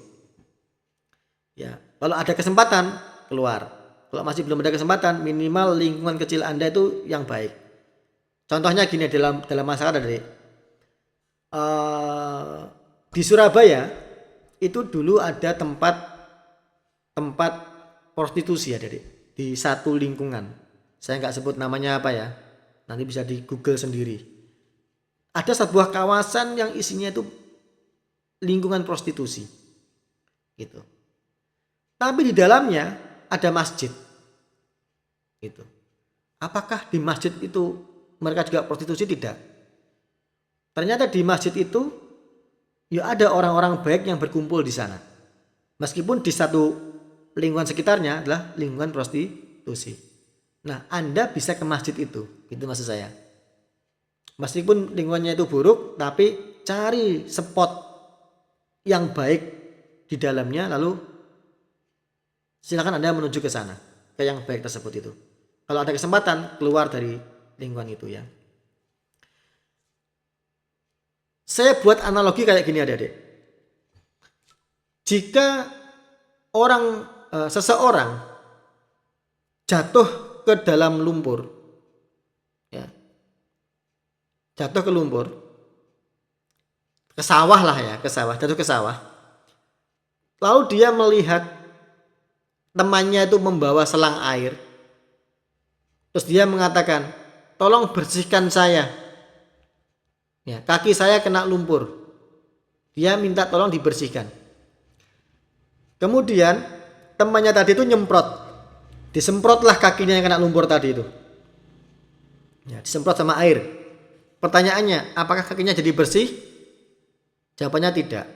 Ya, kalau ada kesempatan keluar. Kalau masih belum ada kesempatan, minimal lingkungan kecil Anda itu yang baik. Contohnya gini dalam masyarakat Adik. Di Surabaya itu dulu ada tempat prostitusi ya Adik. Di satu lingkungan, saya nggak sebut namanya apa ya, nanti bisa di Google sendiri. Ada sebuah kawasan yang isinya itu lingkungan prostitusi, gitu. Tapi di dalamnya ada masjid, gitu. Apakah di masjid itu mereka juga prostitusi? Tidak. Ternyata di masjid itu ya ada orang-orang baik yang berkumpul di sana, meskipun di satu lingkungan sekitarnya adalah lingkungan prostitusi. Nah, Anda bisa ke masjid itu maksud saya. Meskipun lingkungannya itu buruk, tapi cari spot yang baik di dalamnya, lalu silakan Anda menuju ke sana, ke yang baik tersebut itu. Kalau ada kesempatan, keluar dari lingkungan itu ya. Saya buat analogi kayak gini adik-adik. Jika seseorang jatuh ke dalam lumpur, ya, jatuh ke lumpur, ke sawah lah ya, jatuh ke sawah. Lalu dia melihat temannya itu membawa selang air, terus dia mengatakan, tolong bersihkan saya, ya, kaki saya kena lumpur. Dia minta tolong dibersihkan. Kemudian temannya tadi itu nyemprot, disemprotlah kakinya yang kena lumpur tadi itu, ya, disemprot sama air. Pertanyaannya, apakah kakinya jadi bersih? Jawabannya tidak.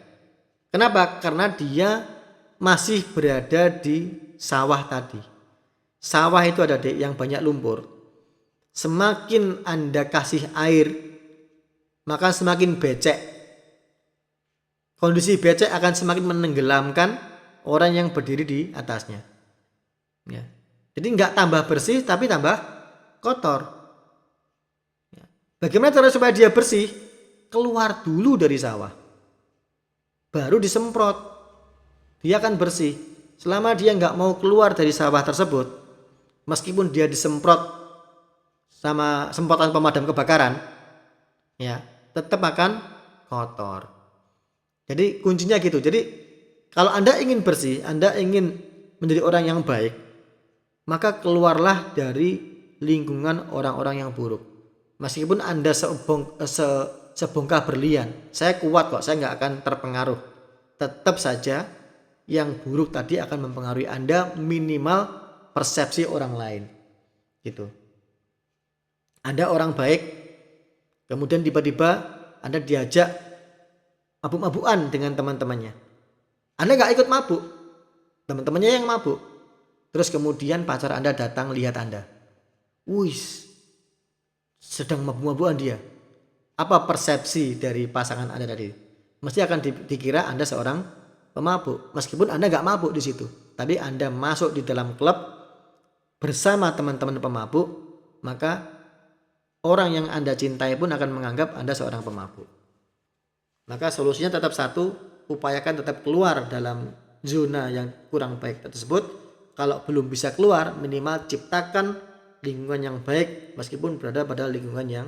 Kenapa? Karena dia masih berada di sawah tadi. Sawah itu ada yang banyak lumpur. Semakin Anda kasih air, maka semakin becek. Kondisi becek akan semakin menenggelamkan orang yang berdiri di atasnya. Ya. Jadi nggak tambah bersih tapi tambah kotor. Ya. Bagaimana cara supaya dia bersih? Keluar dulu dari sawah, baru disemprot. Dia akan bersih. Selama dia nggak mau keluar dari sawah tersebut, meskipun dia disemprot sama semprotan pemadam kebakaran, ya tetap akan kotor. Jadi kuncinya gitu. Jadi kalau Anda ingin bersih, Anda ingin menjadi orang yang baik, maka keluarlah dari lingkungan orang-orang yang buruk. Meskipun Anda sebongkah berlian, saya kuat kok, saya nggak akan terpengaruh. Tetap saja yang buruk tadi akan mempengaruhi Anda, minimal persepsi orang lain. Gitu. Anda orang baik, kemudian tiba-tiba Anda diajak mabuk-mabukan dengan teman-temannya. Anda gak ikut mabuk, teman-temannya yang mabuk. Terus kemudian pacar Anda datang lihat Anda, wis, sedang mabuk-mabukan dia. Apa persepsi dari pasangan Anda tadi? Mesti akan dikira Anda seorang pemabuk, meskipun Anda gak mabuk di situ. Tapi Anda masuk di dalam klub bersama teman-teman pemabuk, maka orang yang Anda cintai pun akan menganggap Anda seorang pemabuk. Maka solusinya tetap satu, upayakan tetap keluar dalam zona yang kurang baik tersebut. Kalau belum bisa keluar, minimal ciptakan lingkungan yang baik meskipun berada pada lingkungan yang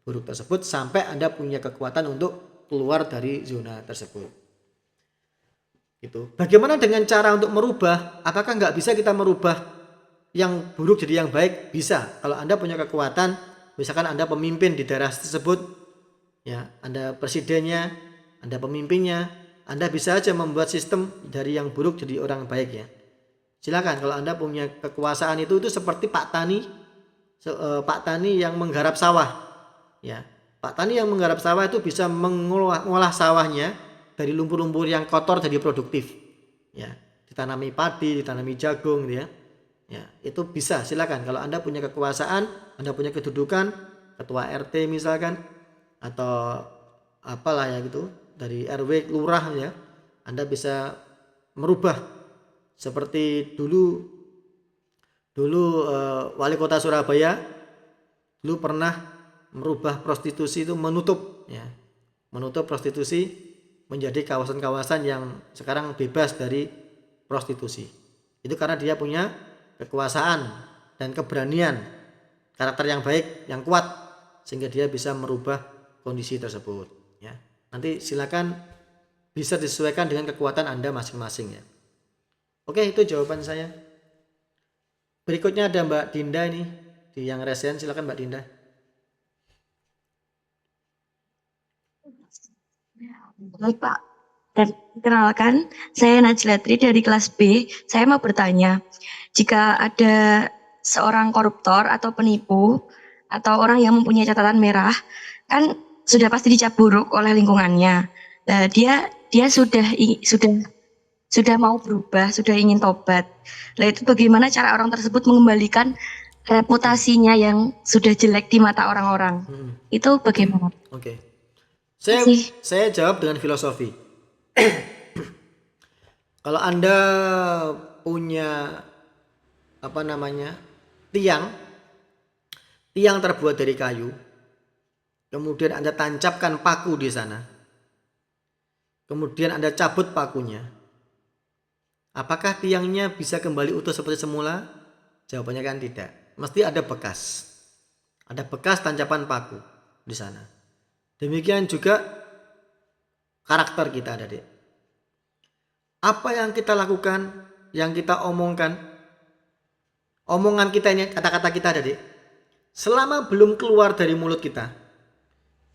buruk tersebut, sampai Anda punya kekuatan untuk keluar dari zona tersebut. Gitu. Bagaimana dengan cara untuk merubah? Apakah nggak bisa kita merubah yang buruk jadi yang baik? Bisa. Kalau Anda punya kekuatan, misalkan Anda pemimpin di daerah tersebut, ya, Anda presidennya, Anda pemimpinnya, Anda bisa aja membuat sistem dari yang buruk jadi orang baik ya. Silakan kalau Anda punya kekuasaan itu seperti Pak Tani yang menggarap sawah. Ya, Pak Tani yang menggarap sawah itu bisa mengolah sawahnya dari lumpur-lumpur yang kotor jadi produktif. Ya, ditanami padi, ditanami jagung gitu ya. Ya, itu bisa. Silakan kalau Anda punya kekuasaan, Anda punya kedudukan, ketua RT misalkan, atau apalah ya gitu, dari RW lurah ya, Anda bisa merubah. Seperti dulu Dulu wali kota Surabaya dulu pernah merubah prostitusi itu menutup ya. Menutup prostitusi menjadi kawasan-kawasan yang sekarang bebas dari prostitusi. Itu karena dia punya kekuasaan dan keberanian, karakter yang baik, yang kuat, sehingga dia bisa merubah kondisi tersebut ya. Nanti silakan bisa disesuaikan dengan kekuatan Anda masing-masing ya. Oke, itu jawaban saya. Berikutnya ada Mbak Dinda ini di yang resen, silakan Mbak Dinda. Baik Pak, dan kenalkan saya Najlatri dari kelas B. Saya mau bertanya, jika ada seorang koruptor atau penipu atau orang yang mempunyai catatan merah, kan sudah pasti dicap buruk oleh lingkungannya. Nah, dia sudah mau berubah, sudah ingin tobat. Nah, itu bagaimana cara orang tersebut mengembalikan reputasinya yang sudah jelek di mata orang-orang? Itu bagaimana? Oke. Kasih. Saya jawab dengan filosofi. Kalau Anda punya tiang terbuat dari kayu, kemudian Anda tancapkan paku di sana, kemudian Anda cabut pakunya, apakah tiangnya bisa kembali utuh seperti semula? Jawabannya kan tidak. Mesti ada bekas tancapan paku di sana. Demikian juga karakter kita, adik. Apa yang kita lakukan, yang kita omongkan, omongan kita ini, kata-kata kita, adik, selama belum keluar dari mulut kita,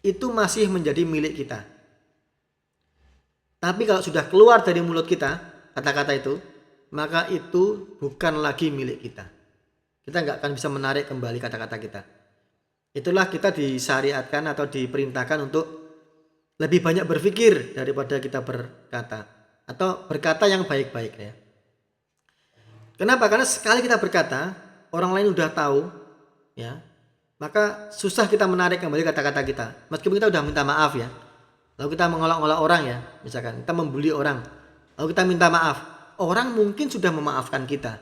itu masih menjadi milik kita. Tapi kalau sudah keluar dari mulut kita, kata-kata itu, maka itu bukan lagi milik kita. Kita nggak akan bisa menarik kembali kata-kata kita. Itulah kita disyariatkan atau diperintahkan untuk lebih banyak berpikir daripada kita berkata, atau berkata yang baik-baik ya. Kenapa? Karena sekali kita berkata, orang lain udah tahu ya, maka susah kita menarik kembali kata-kata kita. Meskipun kita udah minta maaf ya, lalu kita mengolok-olok orang ya, misalkan kita membuli orang, lalu kita minta maaf, orang mungkin sudah memaafkan kita,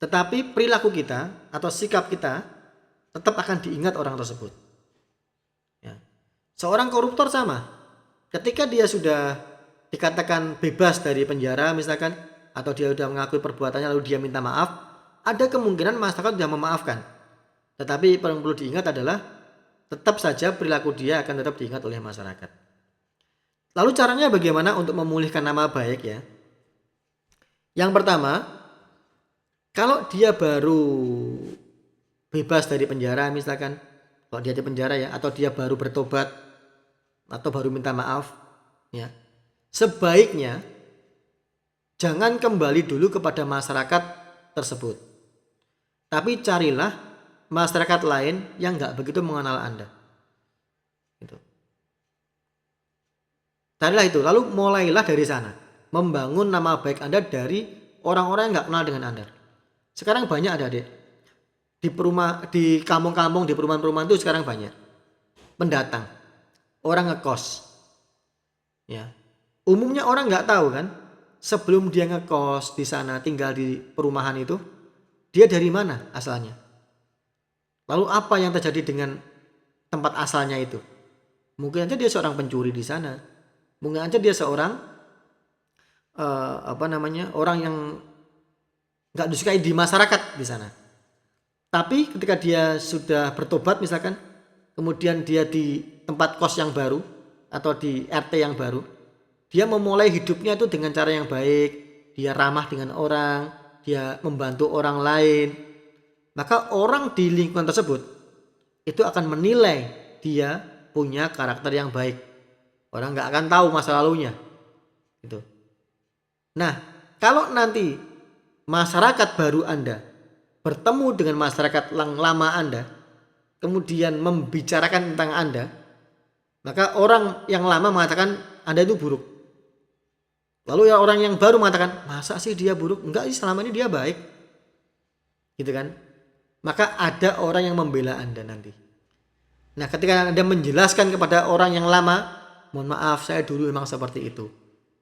tetapi perilaku kita atau sikap kita tetap akan diingat orang tersebut ya. Seorang koruptor sama, ketika dia sudah dikatakan bebas dari penjara misalkan, atau dia sudah mengakui perbuatannya lalu dia minta maaf, ada kemungkinan masyarakat sudah memaafkan. Tetapi yang perlu diingat adalah tetap saja perilaku dia akan tetap diingat oleh masyarakat. Lalu caranya bagaimana untuk memulihkan nama baik ya? Yang pertama, kalau dia baru bebas dari penjara misalkan, kalau dia di penjara ya, atau dia baru bertobat atau baru minta maaf ya, sebaiknya jangan kembali dulu kepada masyarakat tersebut, tapi carilah masyarakat lain yang nggak begitu mengenal Anda gitu. Carilah itu, lalu mulailah dari sana, membangun nama baik Anda dari orang-orang yang nggak kenal dengan Anda. Sekarang banyak ada di kampung-kampung, di perumahan-perumahan itu sekarang banyak pendatang, orang ngekos ya. Umumnya orang nggak tahu kan, sebelum dia ngekos di sana, tinggal di perumahan itu, dia dari mana asalnya, lalu apa yang terjadi dengan tempat asalnya itu. Mungkin aja dia seorang pencuri di sana, mungkin aja dia seorang orang yang nggak disukai di masyarakat di sana. Tapi ketika dia sudah bertobat misalkan, kemudian dia di tempat kos yang baru atau di RT yang baru, dia memulai hidupnya itu dengan cara yang baik, dia ramah dengan orang, dia membantu orang lain, maka orang di lingkungan tersebut itu akan menilai dia punya karakter yang baik. Orang nggak akan tahu masa lalunya gitu. Nah, kalau nanti masyarakat baru Anda bertemu dengan masyarakat yang lama Anda, kemudian membicarakan tentang Anda, maka orang yang lama mengatakan Anda itu buruk. Lalu ya orang yang baru mengatakan, masa sih dia buruk? Enggak sih, selama ini dia baik. Gitu kan? Maka ada orang yang membela Anda nanti. Nah, ketika Anda menjelaskan kepada orang yang lama, mohon maaf saya dulu memang seperti itu,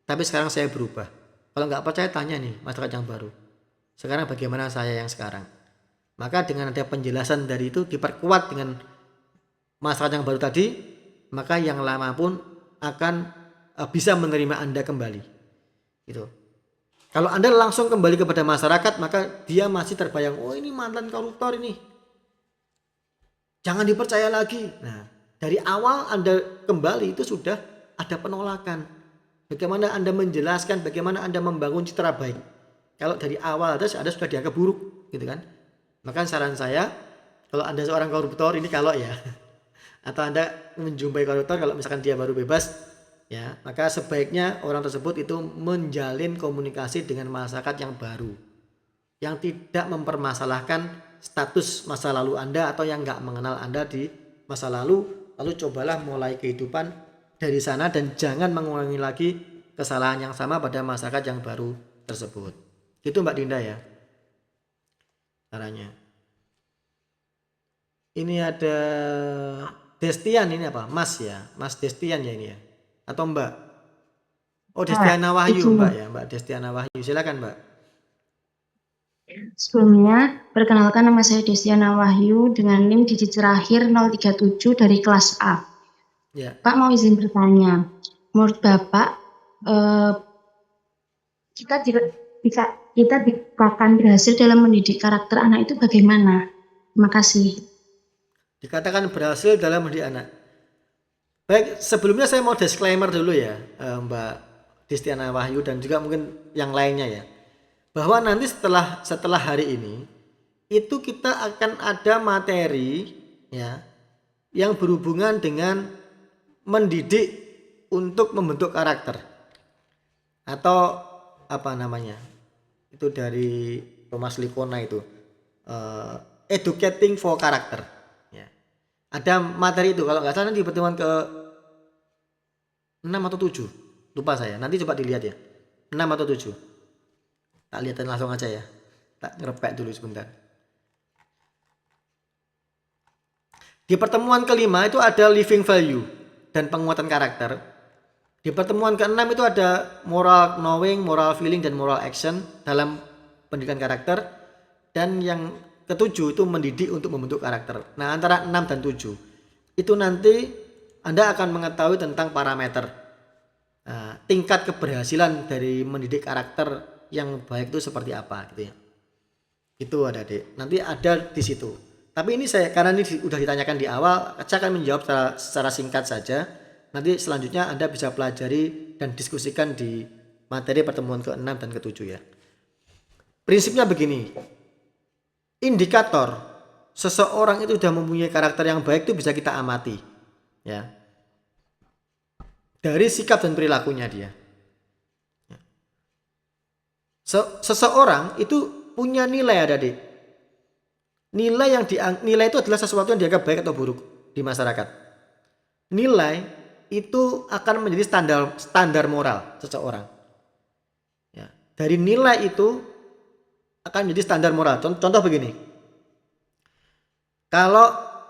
tapi sekarang saya berubah. Kalau nggak percaya tanya nih masyarakat yang baru. sekarang bagaimana saya yang sekarang. Maka dengan ada penjelasan dari itu diperkuat dengan masyarakat yang baru tadi, maka yang lama pun akan bisa menerima Anda kembali. Gitu. Kalau Anda langsung kembali kepada masyarakat, maka dia masih terbayang, oh ini mantan koruptor ini, jangan dipercaya lagi. Nah, dari awal Anda kembali itu sudah ada penolakan. Bagaimana Anda menjelaskan, bagaimana Anda membangun citra baik. Kalau dari awal Anda sudah dianggap buruk, gitu kan? Maka saran saya, kalau Anda seorang koruptor, ini kalau ya, atau Anda menjumpai koruptor, kalau misalkan dia baru bebas, ya, maka sebaiknya orang tersebut itu menjalin komunikasi dengan masyarakat yang baru, yang tidak mempermasalahkan status masa lalu Anda atau yang nggak mengenal Anda di masa lalu cobalah mulai kehidupan dari sana dan jangan mengulangi lagi kesalahan yang sama pada masyarakat yang baru tersebut. Itu Mbak Dinda ya caranya. Ini ada Destian, ini apa? Mas ya, Mas Destian ya ini ya, atau Mbak? Oh, Destiana Wahyu Mbak ya, Mbak Destiana Wahyu. Silakan Mbak. Sebelumnya, perkenalkan nama saya Destiana Wahyu dengan NIM digit terakhir 037 dari kelas A. Ya. Pak mau izin bertanya, menurut Bapak, kita dikatakan berhasil dalam mendidik karakter anak itu bagaimana? Terima kasih. Dikatakan berhasil dalam mendidik anak. Baik, sebelumnya saya mau disclaimer dulu ya, Mbak Destiana Wahyu dan juga mungkin yang lainnya ya. Bahwa nanti setelah hari ini itu kita akan ada materi ya yang berhubungan dengan mendidik untuk membentuk karakter atau apa namanya itu dari Thomas Likona itu educating for character ya. Ada materi itu kalau nggak salah di pertemuan ke 6 atau 7 lupa saya, nanti coba dilihat ya 6 atau 7. Tak lihatin langsung aja ya. Tak ngerepek dulu sebentar. Di pertemuan kelima itu ada living value dan penguatan karakter. Di pertemuan keenam itu ada moral knowing, moral feeling, dan moral action dalam pendidikan karakter. Dan yang ketujuh itu mendidik untuk membentuk karakter. Nah, antara 6 dan 7 itu nanti Anda akan mengetahui tentang parameter tingkat keberhasilan dari mendidik karakter yang baik itu seperti apa gitu ya. Itu Adik. Nanti ada di situ. Tapi ini karena ini sudah ditanyakan di awal, saya akan menjawab secara singkat saja. Nanti selanjutnya Anda bisa pelajari dan diskusikan di materi pertemuan ke-6 dan ke-7 ya. Prinsipnya begini. Indikator seseorang itu sudah mempunyai karakter yang baik itu bisa kita amati ya. Dari sikap dan perilakunya dia. Seseorang itu punya nilai Adik. Nilai itu adalah sesuatu yang dianggap baik atau buruk di masyarakat. Nilai itu akan menjadi standar moral seseorang. Ya, dari nilai itu akan menjadi standar moral. Contoh begini. Kalau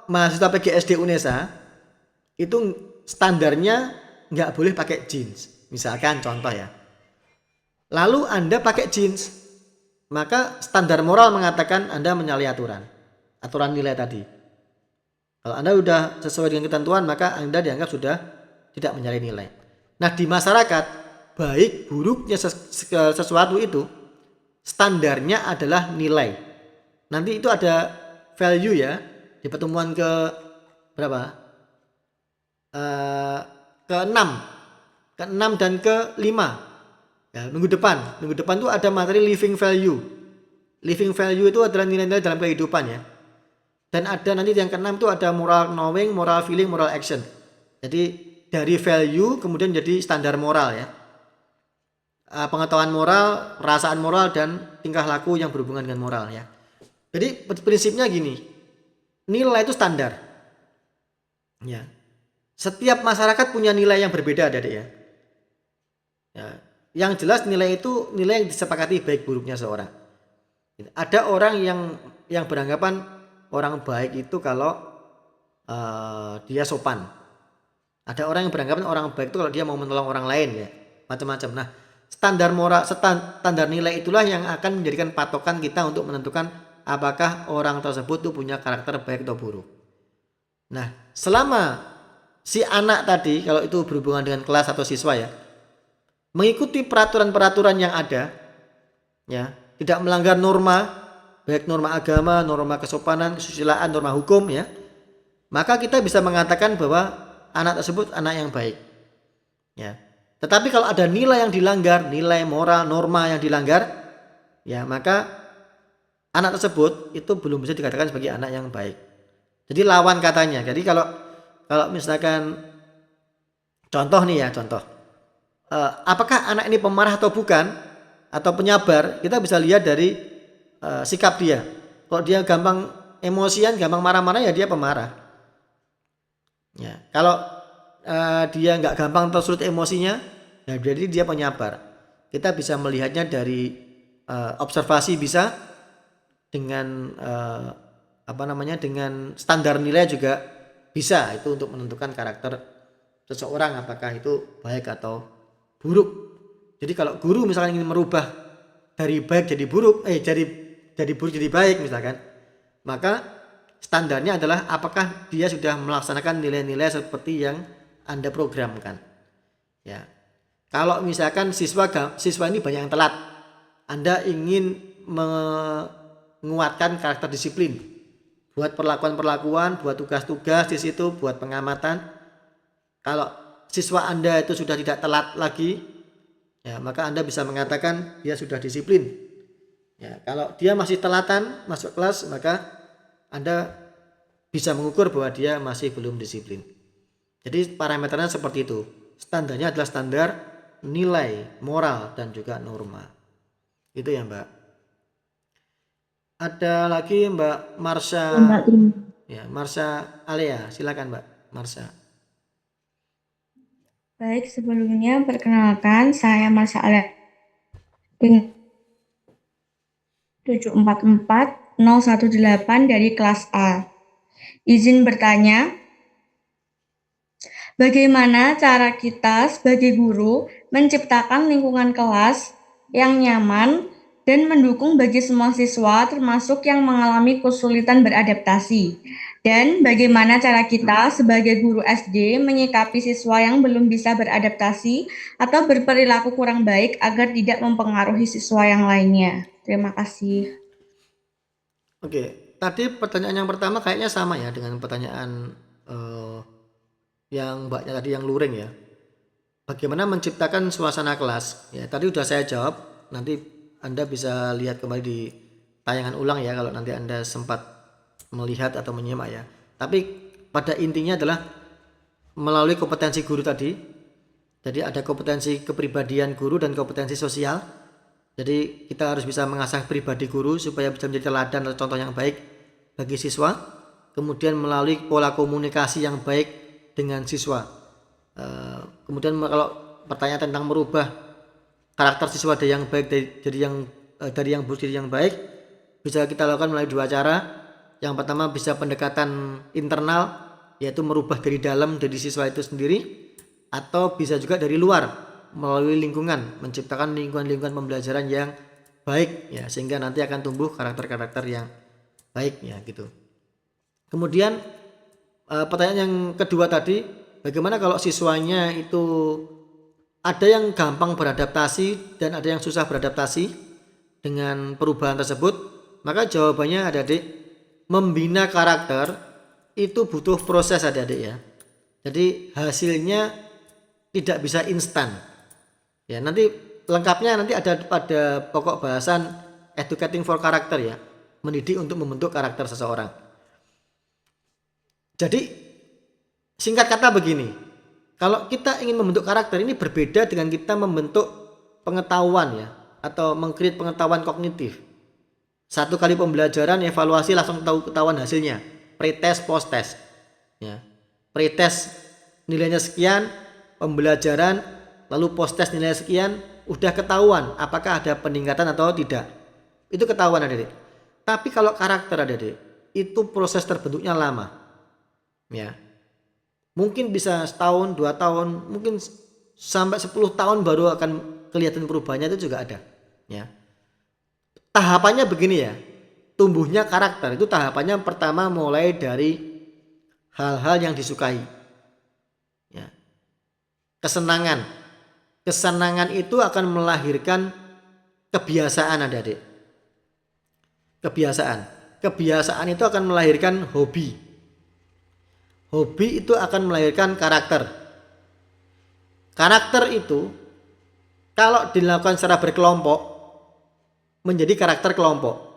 mahasiswa PGSD UNESA itu standarnya nggak boleh pakai jeans. Misalkan contoh ya. Lalu Anda pakai jeans, maka standar moral mengatakan Anda menyalahi aturan nilai tadi. Kalau Anda sudah sesuai dengan ketentuan, maka Anda dianggap sudah tidak menyalahi nilai. Nah, di masyarakat, baik buruknya sesuatu itu standarnya adalah nilai. Nanti itu ada value ya di pertemuan ke berapa? Ke-6 dan ke-5. Ya, minggu depan itu ada materi living value. Living value itu adalah nilai-nilai dalam kehidupan ya. Dan ada nanti yang ke-6 itu ada moral knowing, moral feeling, moral action. Jadi dari value kemudian jadi standar moral ya. Pengetahuan moral, perasaan moral, dan tingkah laku yang berhubungan dengan moral ya. Jadi prinsipnya gini. Nilai itu standar. Ya. Setiap masyarakat punya nilai yang berbeda Adik ya. Ya. Yang jelas nilai itu nilai yang disepakati baik buruknya seorang. Ada orang yang beranggapan orang baik itu kalau dia sopan. Ada orang yang beranggapan orang baik itu kalau dia mau menolong orang lain ya, macam-macam. Nah, standar moral, standar nilai itulah yang akan menjadikan patokan kita untuk menentukan apakah orang tersebut tuh punya karakter baik atau buruk. Nah, selama si anak tadi, kalau itu berhubungan dengan kelas atau siswa ya, mengikuti peraturan-peraturan yang ada, ya, tidak melanggar norma, baik norma agama, norma kesopanan, kesusilaan, norma hukum ya, maka kita bisa mengatakan bahwa anak tersebut anak yang baik. Ya. Tetapi kalau ada nilai yang dilanggar, nilai moral, norma yang dilanggar, ya maka anak tersebut itu belum bisa dikatakan sebagai anak yang baik. Jadi lawan katanya. Jadi kalau misalkan contoh nih ya, apakah anak ini pemarah atau bukan, atau penyabar, kita bisa lihat dari sikap dia. Kalau dia gampang emosian, gampang marah-marah, ya dia pemarah. Ya, kalau dia nggak gampang tersulut emosinya, ya berarti dia penyabar. Kita bisa melihatnya dari observasi, bisa dengan dengan standar nilai juga bisa, itu untuk menentukan karakter seseorang apakah itu baik atau buruk. Jadi kalau guru misalkan ingin merubah dari baik jadi buruk, jadi buruk jadi baik misalkan, maka standarnya adalah apakah dia sudah melaksanakan nilai-nilai seperti yang Anda programkan. Ya. Kalau misalkan siswa ini banyak yang telat, Anda ingin menguatkan karakter disiplin, buat perlakuan-perlakuan, buat tugas-tugas di situ, buat pengamatan. Kalau siswa Anda itu sudah tidak telat lagi, ya maka Anda bisa mengatakan dia sudah disiplin. Ya, kalau dia masih telatan masuk kelas, maka Anda bisa mengukur bahwa dia masih belum disiplin. Jadi parameternya seperti itu. Standarnya adalah standar nilai, moral, dan juga norma. Itu ya Mbak. Ada lagi Mbak Marsha. Ya, Marsha Alea, silakan Mbak Marsha. Baik, sebelumnya perkenalkan saya Marsha Alea dengan 744018 dari kelas A. Izin bertanya, bagaimana cara kita sebagai guru menciptakan lingkungan kelas yang nyaman dan mendukung bagi semua siswa termasuk yang mengalami kesulitan beradaptasi? Dan bagaimana cara kita sebagai guru SD menyikapi siswa yang belum bisa beradaptasi atau berperilaku kurang baik agar tidak mempengaruhi siswa yang lainnya? Terima kasih. Oke, tadi pertanyaan yang pertama kayaknya sama ya dengan pertanyaan yang Mbaknya tadi yang luring ya. Bagaimana menciptakan suasana kelas? Ya, tadi udah saya jawab. Nanti Anda bisa lihat kembali di tayangan ulang ya kalau nanti Anda sempat melihat atau menyimak ya. Tapi pada intinya adalah melalui kompetensi guru tadi. Jadi ada kompetensi kepribadian guru dan kompetensi sosial. Jadi kita harus bisa mengasah pribadi guru supaya bisa menjadi teladan atau contoh yang baik bagi siswa. Kemudian melalui pola komunikasi yang baik dengan siswa. Kemudian kalau pertanyaan tentang merubah karakter siswa dari yang baik dari yang buruk jadi yang baik, bisa kita lakukan melalui dua cara. Yang pertama bisa pendekatan internal, yaitu merubah dari dalam dari siswa itu sendiri, atau bisa juga dari luar melalui lingkungan, menciptakan lingkungan pembelajaran yang baik ya, sehingga nanti akan tumbuh karakter-karakter yang baik ya gitu. Kemudian pertanyaan yang kedua tadi, bagaimana kalau siswanya itu ada yang gampang beradaptasi dan ada yang susah beradaptasi dengan perubahan tersebut? Maka jawabannya adik-adik, membina karakter itu butuh proses adik-adik ya. Jadi hasilnya tidak bisa instan. Ya, nanti lengkapnya nanti ada pada pokok bahasan Educating for Character ya, mendidik untuk membentuk karakter seseorang. Jadi singkat kata begini, kalau kita ingin membentuk karakter ini berbeda dengan kita membentuk pengetahuan ya, atau meng-create pengetahuan kognitif. Satu kali pembelajaran, evaluasi langsung ketahuan hasilnya. Pretest, post-test. Ya. Pretest nilainya sekian, pembelajaran, lalu post-test nilainya sekian, udah ketahuan apakah ada peningkatan atau tidak. Itu ketahuan adik-adik. Tapi kalau karakter adik-adik, itu proses terbentuknya lama. Ya. Mungkin bisa setahun, 2 tahun, mungkin sampai 10 tahun baru akan kelihatan perubahannya itu juga ada, ya. Tahapannya begini ya. Tumbuhnya karakter itu tahapannya pertama mulai dari hal-hal yang disukai. Ya. Kesenangan. Kesenangan itu akan melahirkan kebiasaan, adik-adik. Kebiasaan. Kebiasaan itu akan melahirkan hobi. Hobi itu akan melahirkan karakter. Karakter itu kalau dilakukan secara berkelompok menjadi karakter kelompok.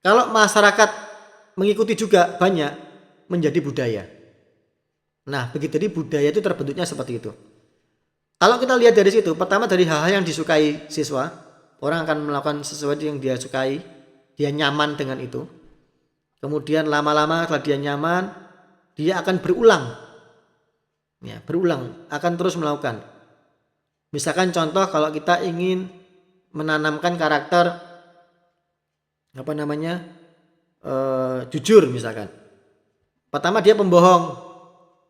Kalau masyarakat mengikuti juga banyak menjadi budaya. Nah, begitu, jadi budaya itu terbentuknya seperti itu. Kalau kita lihat dari situ, pertama dari hal-hal yang disukai siswa, orang akan melakukan sesuatu yang dia sukai, dia nyaman dengan itu. Kemudian lama-lama kalau dia nyaman, dia akan berulang. Ya, berulang, akan terus melakukan. Misalkan contoh kalau kita ingin menanamkan karakter jujur misalkan. Pertama dia pembohong,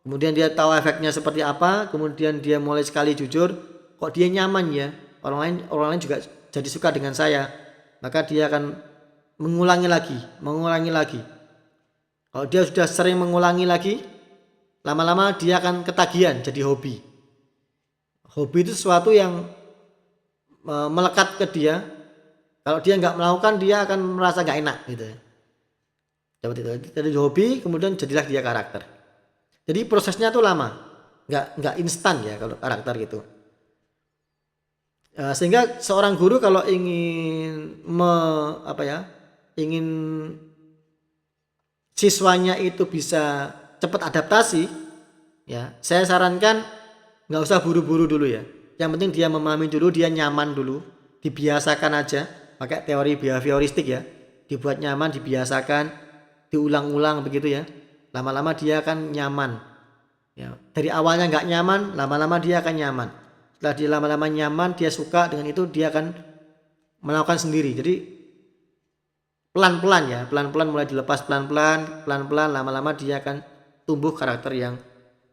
kemudian dia tahu efeknya seperti apa, kemudian dia mulai sekali jujur, kok dia nyaman ya, orang lain juga jadi suka dengan saya, maka dia akan mengulangi lagi. Kalau dia sudah sering mengulangi lagi, lama-lama dia akan ketagihan, jadi hobi. Hobi itu sesuatu yang melekat ke dia. Kalau dia nggak melakukan, dia akan merasa nggak enak gitu. Seperti itu. Jadi hobi, kemudian jadilah dia karakter. Jadi prosesnya tuh lama, nggak instan ya kalau karakter gitu. Sehingga seorang guru kalau ingin ingin siswanya itu bisa cepat adaptasi, ya saya sarankan nggak usah buru-buru dulu ya. Yang penting dia memahami dulu, dia nyaman dulu, dibiasakan aja. Pakai teori behavioristik ya, dibuat nyaman, dibiasakan, diulang-ulang begitu ya. Lama-lama dia akan nyaman. Ya, dari awalnya nggak nyaman, lama-lama dia akan nyaman. Setelah dia lama-lama nyaman, dia suka dengan itu, dia akan melakukan sendiri. Jadi pelan-pelan ya, pelan-pelan mulai dilepas pelan-pelan, lama-lama dia akan tumbuh karakter yang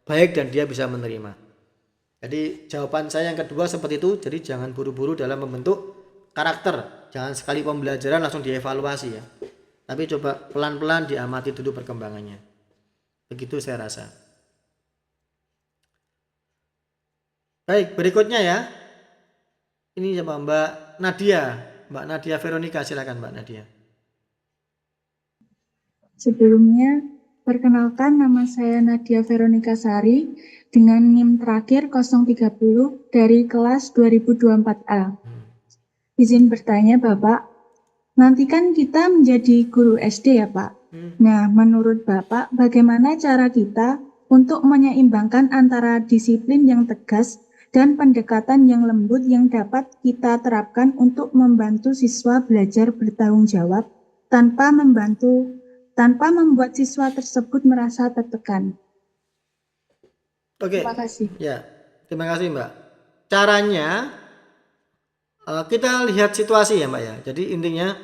baik dan dia bisa menerima. Jadi jawaban saya yang kedua seperti itu. Jadi jangan buru-buru dalam membentuk karakter. Jangan sekali pembelajaran langsung dievaluasi ya. Tapi coba pelan-pelan diamati dulu perkembangannya. Begitu saya rasa. Baik, berikutnya ya. Ini siapa? Mbak Nadia Veronica, silakan Mbak Nadia. Sebelumnya, perkenalkan nama saya Nadia Veronica Sari dengan NIM terakhir 030 dari kelas 2024A. Izin bertanya Bapak, nanti kan kita menjadi guru SD ya Pak. Nah, menurut Bapak, bagaimana cara kita untuk menyeimbangkan antara disiplin yang tegas dan pendekatan yang lembut yang dapat kita terapkan untuk membantu siswa belajar bertanggung jawab tanpa membuat siswa tersebut merasa tertekan. Oke. Terima kasih. Ya, terima kasih Mbak. Caranya kita lihat situasi ya Mbak ya. Jadi intinya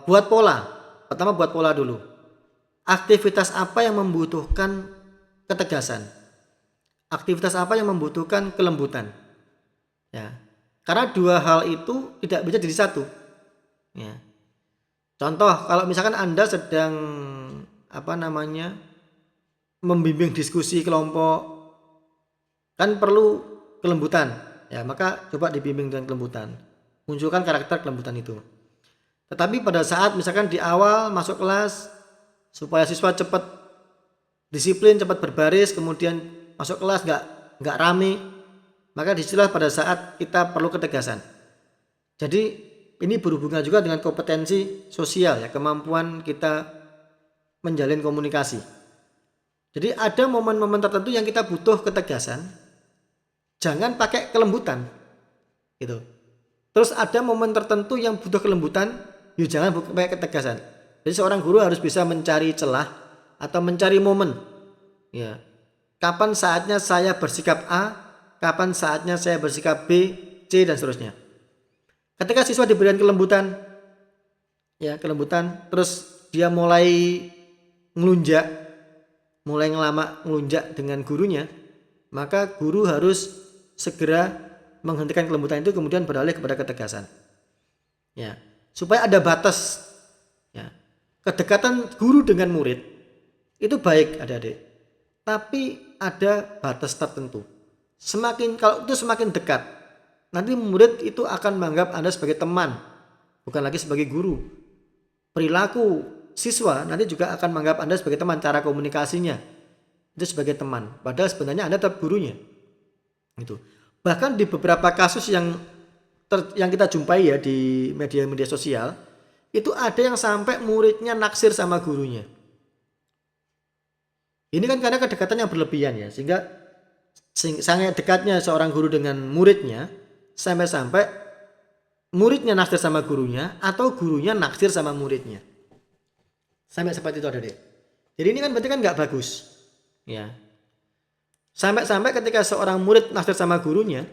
buat pola. Pertama buat pola dulu. Aktivitas apa yang membutuhkan ketegasan? Aktivitas apa yang membutuhkan kelembutan? Ya. Karena dua hal itu tidak bisa jadi satu. Ya. Contoh kalau misalkan Anda sedang membimbing diskusi kelompok, kan perlu kelembutan. Ya, maka coba dibimbing dengan kelembutan. Munculkan karakter kelembutan itu. Tetapi pada saat misalkan di awal masuk kelas supaya siswa cepat disiplin, cepat berbaris, kemudian masuk kelas nggak rame, maka disitulah pada saat kita perlu ketegasan. Jadi ini berhubungan juga dengan kompetensi sosial ya, kemampuan kita menjalin komunikasi. Jadi ada momen-momen tertentu yang kita butuh ketegasan. Jangan pakai kelembutan, gitu. Terus ada momen tertentu yang butuh kelembutan, jangan pakai ketegasan. Jadi seorang guru harus bisa mencari celah atau mencari momen. Ya, kapan saatnya saya bersikap A, kapan saatnya saya bersikap B, C dan seterusnya. Ketika siswa diberikan kelembutan, terus dia mulai ngelunjak dengan gurunya, maka guru harus segera menghentikan kelembutan itu kemudian beralih kepada ketegasan. Ya, supaya ada batas. Ya. Kedekatan guru dengan murid itu baik adik-adik. Tapi ada batas tertentu. Kalau itu semakin dekat, nanti murid itu akan menganggap Anda sebagai teman, bukan lagi sebagai guru. Perilaku siswa nanti juga akan menganggap Anda sebagai teman, cara komunikasinya itu sebagai teman. Padahal sebenarnya Anda tetap gurunya. Itu. Bahkan di beberapa kasus yang kita jumpai ya di media-media sosial, itu ada yang sampai muridnya naksir sama gurunya. Ini kan karena kedekatan yang berlebihan ya, sehingga sangat dekatnya seorang guru dengan muridnya, sampai-sampai muridnya naksir sama gurunya atau gurunya naksir sama muridnya. Sampai seperti itu ada deh. Jadi ini kan berarti kan nggak bagus. Ya. Sampai-sampai ketika seorang murid naksir sama gurunya,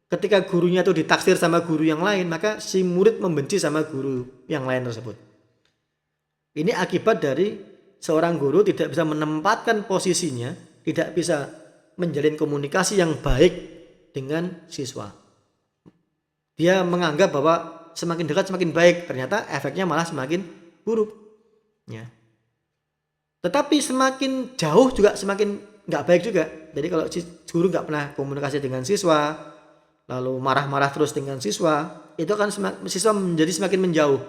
ketika gurunya itu ditaksir sama guru yang lain, maka si murid membenci sama guru yang lain tersebut. Ini akibat dari seorang guru tidak bisa menempatkan posisinya, tidak bisa menjalin komunikasi yang baik dengan siswa. Dia menganggap bahwa semakin dekat semakin baik, ternyata efeknya malah semakin buruk. Ya. Tetapi semakin jauh juga semakin nggak baik juga. Jadi kalau guru nggak pernah komunikasi dengan siswa, lalu marah-marah terus dengan siswa, itu akan siswa menjadi semakin menjauh.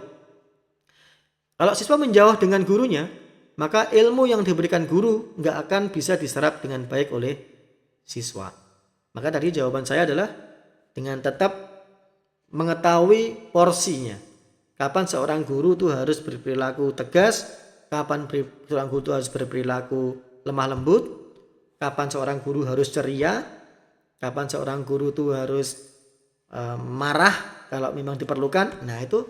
Kalau siswa menjauh dengan gurunya, maka ilmu yang diberikan guru nggak akan bisa diserap dengan baik oleh siswa. Maka tadi jawaban saya adalah dengan tetap mengetahui porsinya. Kapan seorang guru itu harus berperilaku tegas, kapan seorang guru itu harus berperilaku lemah lembut, kapan seorang guru harus ceria, kapan seorang guru itu harus marah kalau memang diperlukan. Nah itu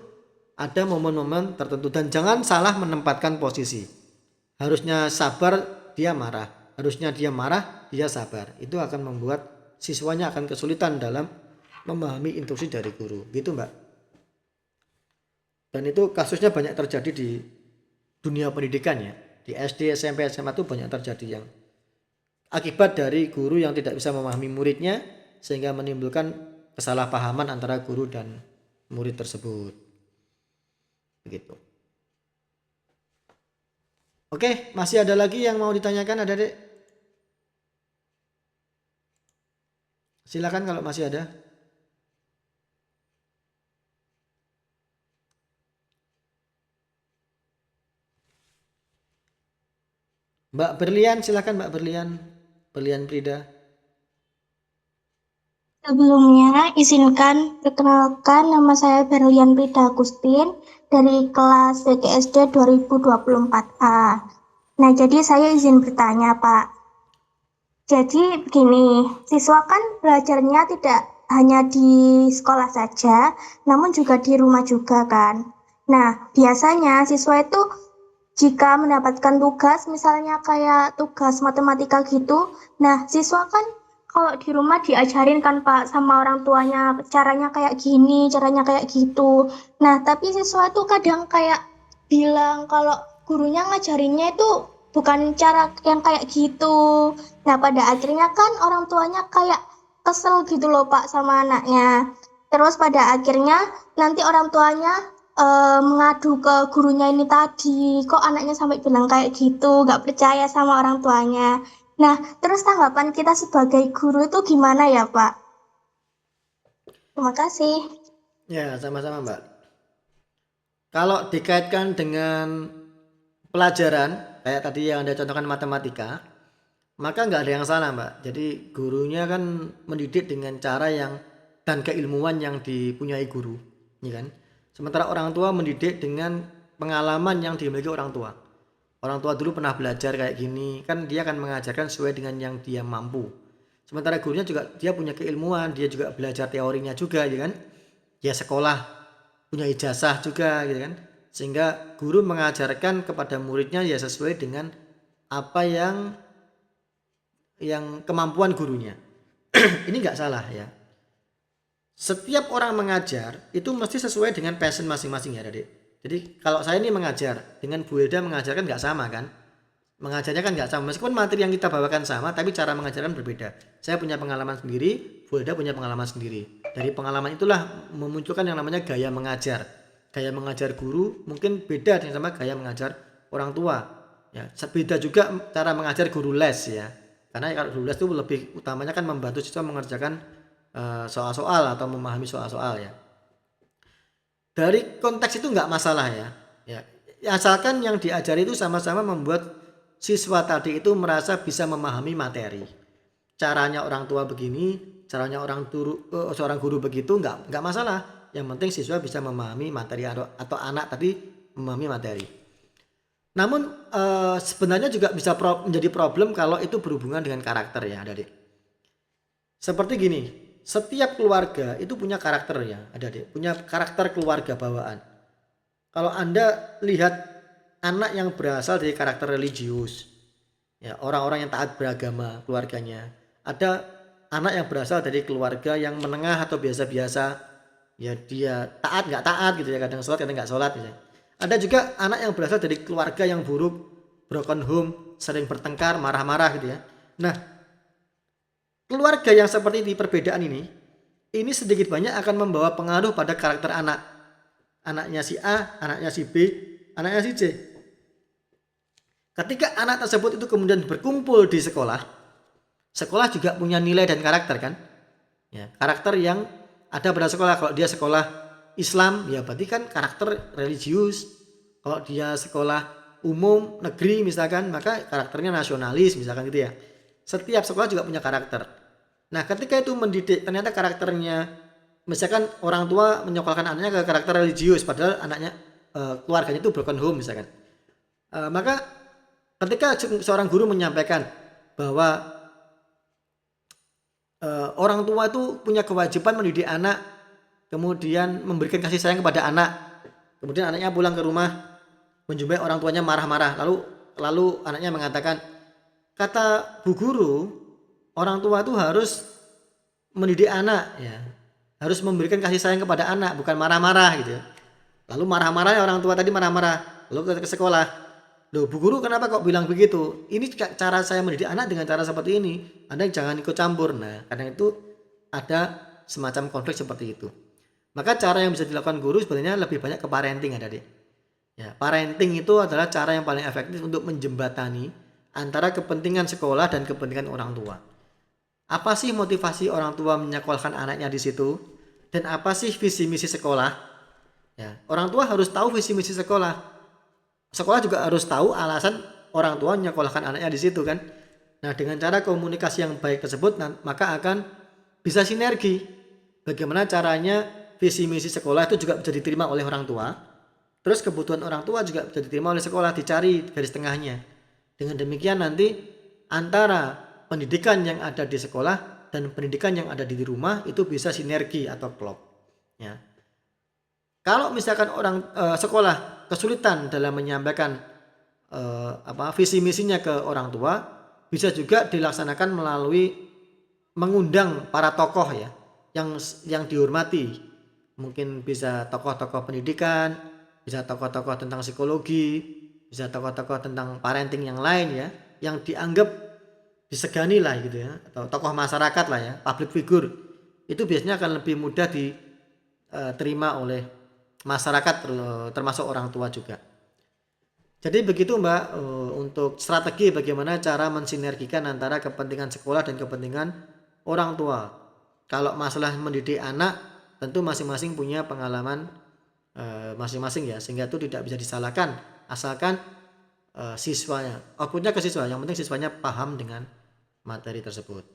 ada momen-momen tertentu dan jangan salah menempatkan posisi. Harusnya sabar dia marah, harusnya dia marah dia sabar. Itu akan membuat siswanya akan kesulitan dalam memahami instruksi dari guru. Gitu Mbak. Dan itu kasusnya banyak terjadi di dunia pendidikan ya. Di SD, SMP, SMA itu banyak terjadi yang akibat dari guru yang tidak bisa memahami muridnya sehingga menimbulkan kesalahpahaman antara guru dan murid tersebut. Begitu. Oke, masih ada lagi yang mau ditanyakan adik-adik? Silakan kalau masih ada. Mbak Berlian, silakan Mbak Berlian. Berlian Prida. Sebelumnya, izinkan perkenalkan nama saya Berlian Prida Agustin dari kelas BGSD 2024A. Nah, jadi saya izin bertanya, Pak. Jadi begini, siswa kan belajarnya tidak hanya di sekolah saja, namun juga di rumah juga kan. Nah, biasanya siswa itu jika mendapatkan tugas, misalnya kayak tugas matematika gitu, nah siswa kan kalau di rumah diajarin kan Pak sama orang tuanya caranya kayak gini, caranya kayak gitu. Nah, tapi siswa itu kadang kayak bilang kalau gurunya ngajarinnya itu bukan cara yang kayak gitu. Nah, pada akhirnya kan orang tuanya kayak kesel gitu loh Pak sama anaknya. Terus pada akhirnya nanti orang tuanya mengadu ke gurunya ini tadi, kok anaknya sampai bilang kayak gitu, nggak percaya sama orang tuanya. Nah, terus tanggapan kita sebagai guru itu gimana ya, Pak? Terima kasih. Ya, sama-sama Mbak. Kalau dikaitkan dengan pelajaran, kayak tadi yang Anda contohkan matematika, maka nggak ada yang salah Mbak. Jadi gurunya kan mendidik dengan cara yang dan keilmuan yang dipunyai guru, ya kan? Sementara orang tua mendidik dengan pengalaman yang dimiliki orang tua. Orang tua dulu pernah belajar kayak gini, kan dia akan mengajarkan sesuai dengan yang dia mampu. Sementara gurunya juga dia punya keilmuan, dia juga belajar teorinya juga, ya kan? Dia sekolah, punya ijazah juga, gitu kan? Sehingga guru mengajarkan kepada muridnya ya sesuai dengan apa yang kemampuan gurunya. Ini nggak salah ya. Setiap orang mengajar itu mesti sesuai dengan passion masing-masing ya adik. Jadi kalau saya ini mengajar, dengan Bu Hilda mengajarkan nggak sama kan? Mengajarnya kan nggak sama, meskipun materi yang kita bawakan sama, tapi cara mengajarkan berbeda. Saya punya pengalaman sendiri, Bu Eda punya pengalaman sendiri. Dari pengalaman itulah memunculkan yang namanya gaya mengajar. Gaya mengajar guru mungkin beda dengan sama gaya mengajar orang tua. Ya, beda juga cara mengajar guru les ya. Karena kalau guru les itu lebih utamanya kan membantu siswa mengerjakan soal-soal atau memahami soal-soal ya. Dari konteks itu nggak masalah ya. Asalkan yang diajari itu sama-sama membuat siswa tadi itu merasa bisa memahami materi. Caranya orang tua begini, caranya seorang guru begitu nggak masalah. Yang penting siswa bisa memahami materi atau anak tadi memahami materi. Namun sebenarnya juga bisa menjadi problem kalau itu berhubungan dengan karakter ya adik-adik. Seperti gini, setiap keluarga itu punya karakter ya adik-adik, punya karakter keluarga bawaan. Kalau Anda lihat anak yang berasal dari karakter religius, ya orang-orang yang taat beragama keluarganya. Ada anak yang berasal dari keluarga yang menengah atau biasa-biasa, ya dia taat nggak taat gitu ya, kadang sholat kadang nggak sholat gitu. Ada juga anak yang berasal dari keluarga yang buruk, broken home, sering bertengkar, marah-marah gitu ya. Nah, keluarga yang seperti di perbedaan ini sedikit banyak akan membawa pengaruh pada karakter anak. Anaknya si A, anaknya si B, anaknya si C. Ketika anak tersebut itu kemudian berkumpul di sekolah juga punya nilai dan karakter kan? Ya, karakter yang ada pada sekolah. Kalau dia sekolah Islam, ya berarti kan karakter religius. Kalau dia sekolah umum negeri misalkan, maka karakternya nasionalis misalkan gitu ya. Setiap sekolah juga punya karakter. Nah, ketika itu mendidik ternyata karakternya, misalkan orang tua menyekolahkan anaknya ke karakter religius padahal anaknya keluarganya itu broken home misalkan. Maka ketika seorang guru menyampaikan bahwa orang tua itu punya kewajiban mendidik anak, kemudian memberikan kasih sayang kepada anak, kemudian anaknya pulang ke rumah menjumpai orang tuanya marah-marah, lalu anaknya mengatakan, kata Bu Guru, orang tua itu harus mendidik anak ya, harus memberikan kasih sayang kepada anak, bukan marah-marah gitu ya. Lalu marah-marah orang tua tadi marah-marah, lalu ke sekolah, loh Bu Guru kenapa kok bilang begitu? Ini cara saya mendidik anak dengan cara seperti ini, Anda jangan ikut campur. Nah, karena itu ada semacam konflik seperti itu. Maka cara yang bisa dilakukan guru sebenarnya lebih banyak ke parenting adik-adik. Ya, parenting itu adalah cara yang paling efektif untuk menjembatani antara kepentingan sekolah dan kepentingan orang tua. Apa sih motivasi orang tua menyekolahkan anaknya di situ? Dan apa sih visi misi sekolah? Ya, orang tua harus tahu visi misi sekolah. Sekolah juga harus tahu alasan orang tua menyekolahkan anaknya di situ kan. Nah, dengan cara komunikasi yang baik tersebut maka akan bisa sinergi. Bagaimana caranya visi misi sekolah itu juga bisa diterima oleh orang tua. Terus kebutuhan orang tua juga bisa diterima oleh sekolah, dicari garis tengahnya. Dengan demikian nanti antara pendidikan yang ada di sekolah dan pendidikan yang ada di rumah itu bisa sinergi atau klop. Ya. Kalau misalkan sekolah kesulitan dalam menyampaikan visi misinya ke orang tua, bisa juga dilaksanakan melalui mengundang para tokoh ya yang dihormati. Mungkin bisa tokoh-tokoh pendidikan, bisa tokoh-tokoh tentang psikologi, bisa tokoh-tokoh tentang parenting yang lain ya, yang dianggap disegani lah gitu ya, atau tokoh masyarakat lah ya, public figure. Itu biasanya akan lebih mudah diterima oleh masyarakat termasuk orang tua juga. Jadi begitu Mbak, untuk strategi bagaimana cara mensinergikan antara kepentingan sekolah dan kepentingan orang tua. Kalau masalah mendidik anak tentu masing-masing punya pengalaman masing-masing ya, sehingga itu tidak bisa disalahkan asalkan siswanya, outputnya ke siswa, yang penting siswanya paham dengan materi tersebut.